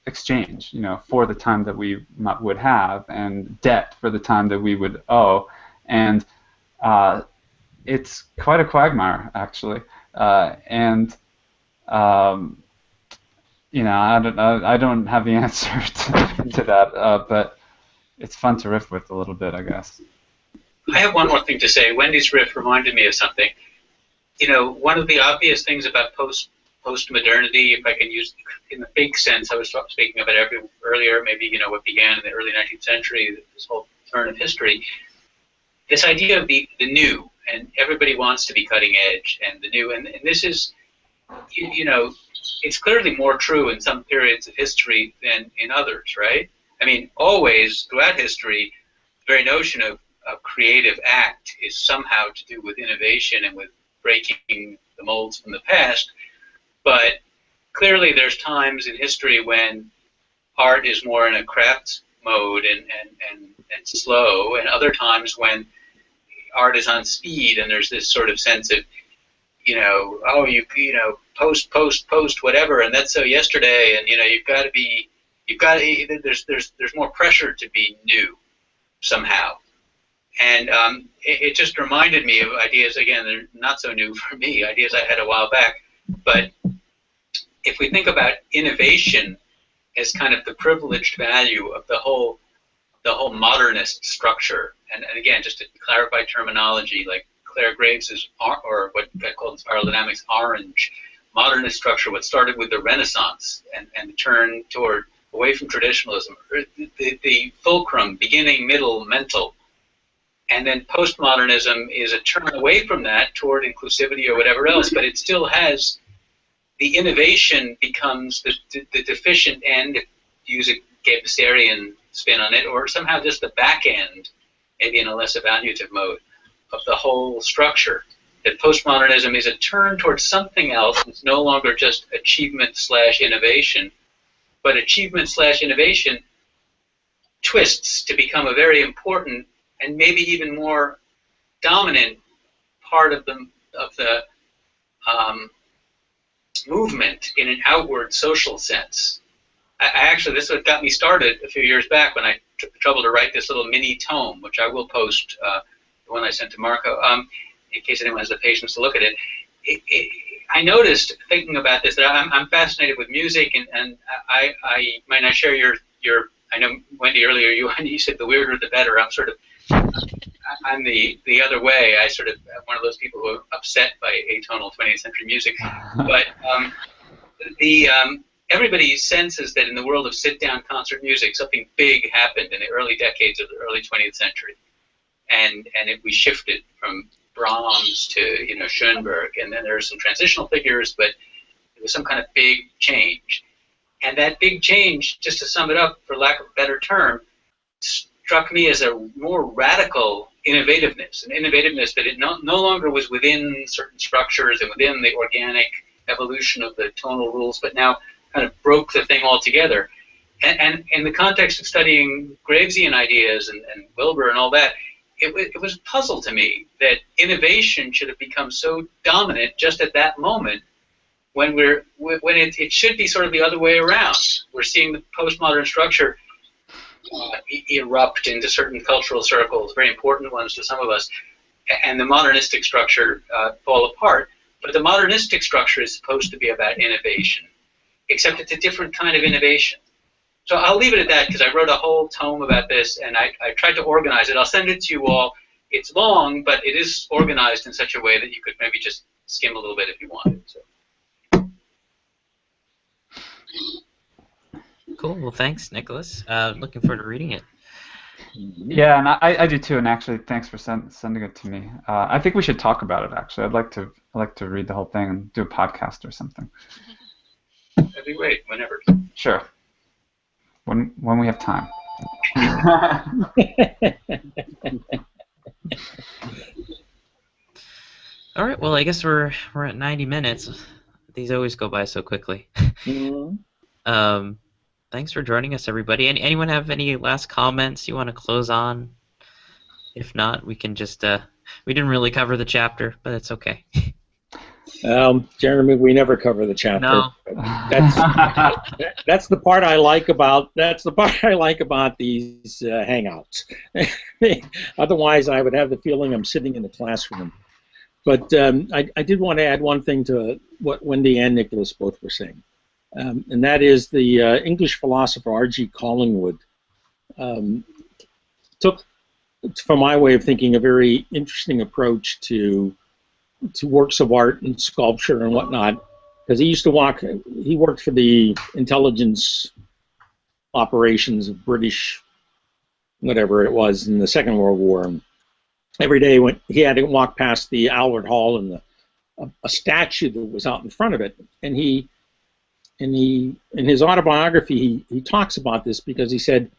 exchange, for the time that we would have, and debt for the time that we would owe, and it's quite a quagmire, actually, I don't have the answer to that, but it's fun to riff with a little bit, I guess. I have one more thing to say. Wendy's riff reminded me of something. One of the obvious things about post-modernity, if I can use in the big sense, I was speaking of it earlier, maybe what began in the early 19th century, this whole turn of history, this idea of the new, and everybody wants to be cutting edge, and the new, and this is, it's clearly more true in some periods of history than in others, right? I mean, always throughout history, the very notion of a creative act is somehow to do with innovation and with breaking the molds from the past. But clearly there's times in history when art is more in a craft mode and slow, and other times when art is on speed and there's this sort of sense of, post whatever, and that's so yesterday, and there's more pressure to be new somehow, and it just reminded me of ideas, again, they're not so new for me, ideas I had a while back, but if we think about innovation as kind of the privileged value of the whole the whole modernist structure. And again, just to clarify terminology, like Claire Graves is, or what I call in spiral dynamics, orange. Modernist structure, what started with the Renaissance and the turn toward away from traditionalism, the fulcrum, beginning, middle, mental. And then postmodernism is a turn away from that toward inclusivity or whatever else, but it still has the innovation becomes the deficient end, if you use a Gabusarian spin on it, or somehow just the back end, maybe in a less evaluative mode, of the whole structure. That postmodernism is a turn towards something else. It's no longer just achievement/innovation, but achievement/innovation twists to become a very important and maybe even more dominant part of the movement in an outward social sense. Actually, this is what got me started a few years back when I took the trouble to write this little mini tome, which I will post, the one I sent to Marco, in case anyone has the patience to look at it. I noticed, thinking about this, that I'm fascinated with music, and I might not share your I know, Wendy, earlier you said the weirder the better. I'm the other way. I sort of am one of those people who are upset by atonal 20th century music. But everybody senses that in the world of sit-down concert music, something big happened in the early decades of the early 20th century, and we shifted from Brahms to Schoenberg, and then there are some transitional figures, but there was some kind of big change. And that big change, just to sum it up, for lack of a better term, struck me as a more radical innovativeness, an innovativeness that it no longer was within certain structures and within the organic evolution of the tonal rules, but now kind of broke the thing altogether. And in the context of studying Gravesian ideas and Wilbur and all that, it was a puzzle to me that innovation should have become so dominant just at that moment, when it should be sort of the other way around. We're seeing the postmodern structure erupt into certain cultural circles, very important ones to some of us, and the modernistic structure fall apart. But the modernistic structure is supposed to be about innovation, except it's a different kind of innovation. So I'll leave it at that, because I wrote a whole tome about this, and I tried to organize it. I'll send it to you all. It's long, but it is organized in such a way that you could maybe just skim a little bit if you wanted. So. Cool. Well, thanks, Nicholas. Looking forward to reading it. Yeah, and I do too. And actually, thanks for sending it to me. I think we should talk about it. Actually, I'd like to read the whole thing and do a podcast or something. That'd be great. Whenever. Sure. When we have time. All right. Well, I guess we're at 90 minutes. These always go by so quickly. Thanks for joining us, everybody. Anyone have any last comments you want to close on? If not, we can just we didn't really cover the chapter, but it's okay. Jeremy, we never cover the chapter. No. That's the part I like about these hangouts. Otherwise, I would have the feeling I'm sitting in the classroom. But I did want to add one thing to what Wendy and Nicholas both were saying, and that is the English philosopher R.G. Collingwood took, from my way of thinking, a very interesting approach to works of art and sculpture and whatnot, because he worked for the intelligence operations of British, whatever it was, in the Second World War. And every day when he had to walk past the Albert Hall and a statue that was out in front of it, and in his autobiography he talks about this, because he said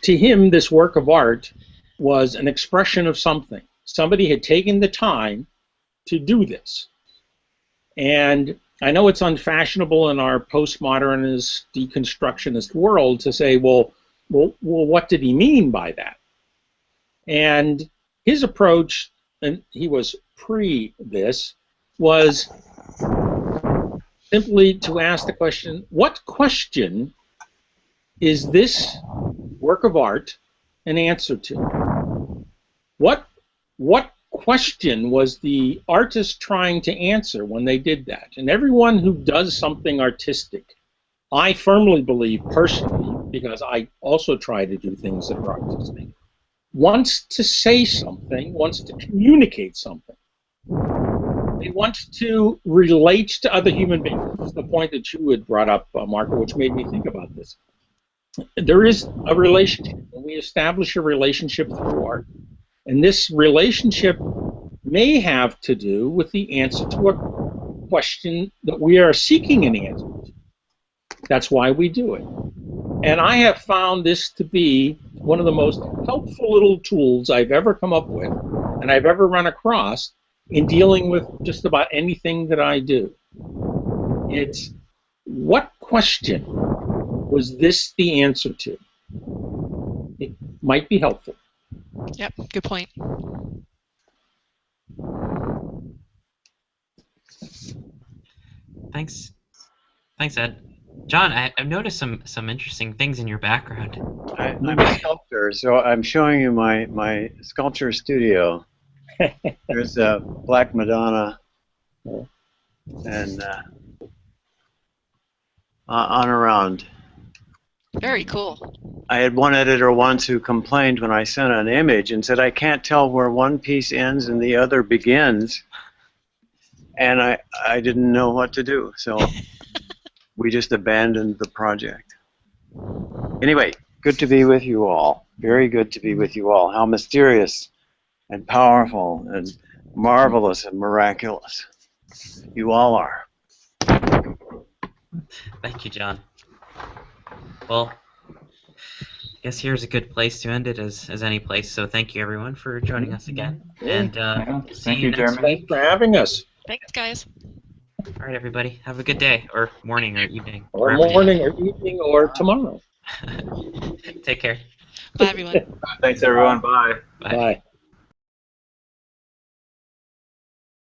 to him this work of art was an expression of something. Somebody had taken the time to do this. And I know it's unfashionable in our postmodernist, deconstructionist world to say, well, what did he mean by that? And his approach, and he was pre this, was simply to ask the question, what question is this work of art an answer to? What question was the artist trying to answer when they did that? And everyone who does something artistic, I firmly believe personally, because I also try to do things that are artistic, wants to say something, wants to communicate something. They want to relate to other human beings. This is the point that you had brought up, Marco, which made me think about this. There is a relationship. When we establish a relationship through art, and this relationship may have to do with the answer to a question that we are seeking an answer to. That's why we do it. And I have found this to be one of the most helpful little tools I've ever come up with and I've ever run across in dealing with just about anything that I do. It's, what question was this the answer to? It might be helpful. Yep, good point. Thanks, Ed. John, I've noticed some interesting things in your background. I'm a sculptor, so I'm showing you my sculpture studio. There's a Black Madonna, and on around. Very cool. I had one editor once who complained when I sent an image and said, I can't tell where one piece ends and the other begins. And I didn't know what to do, so we just abandoned the project. Anyway, good to be with you all. Very good to be with you all. How mysterious and powerful and marvelous and miraculous you all are. Thank you, John. Well, I guess here's a good place to end it as any place. So thank you, everyone, for joining us again. And see Thank you you, next Jeremy. week. Thanks for having us. Thanks, guys. All right, everybody. Have a good day, or morning, or evening. Or wherever you morning, or evening, or tomorrow. Take care. Bye, everyone. Thanks, everyone. Bye. Bye. Bye.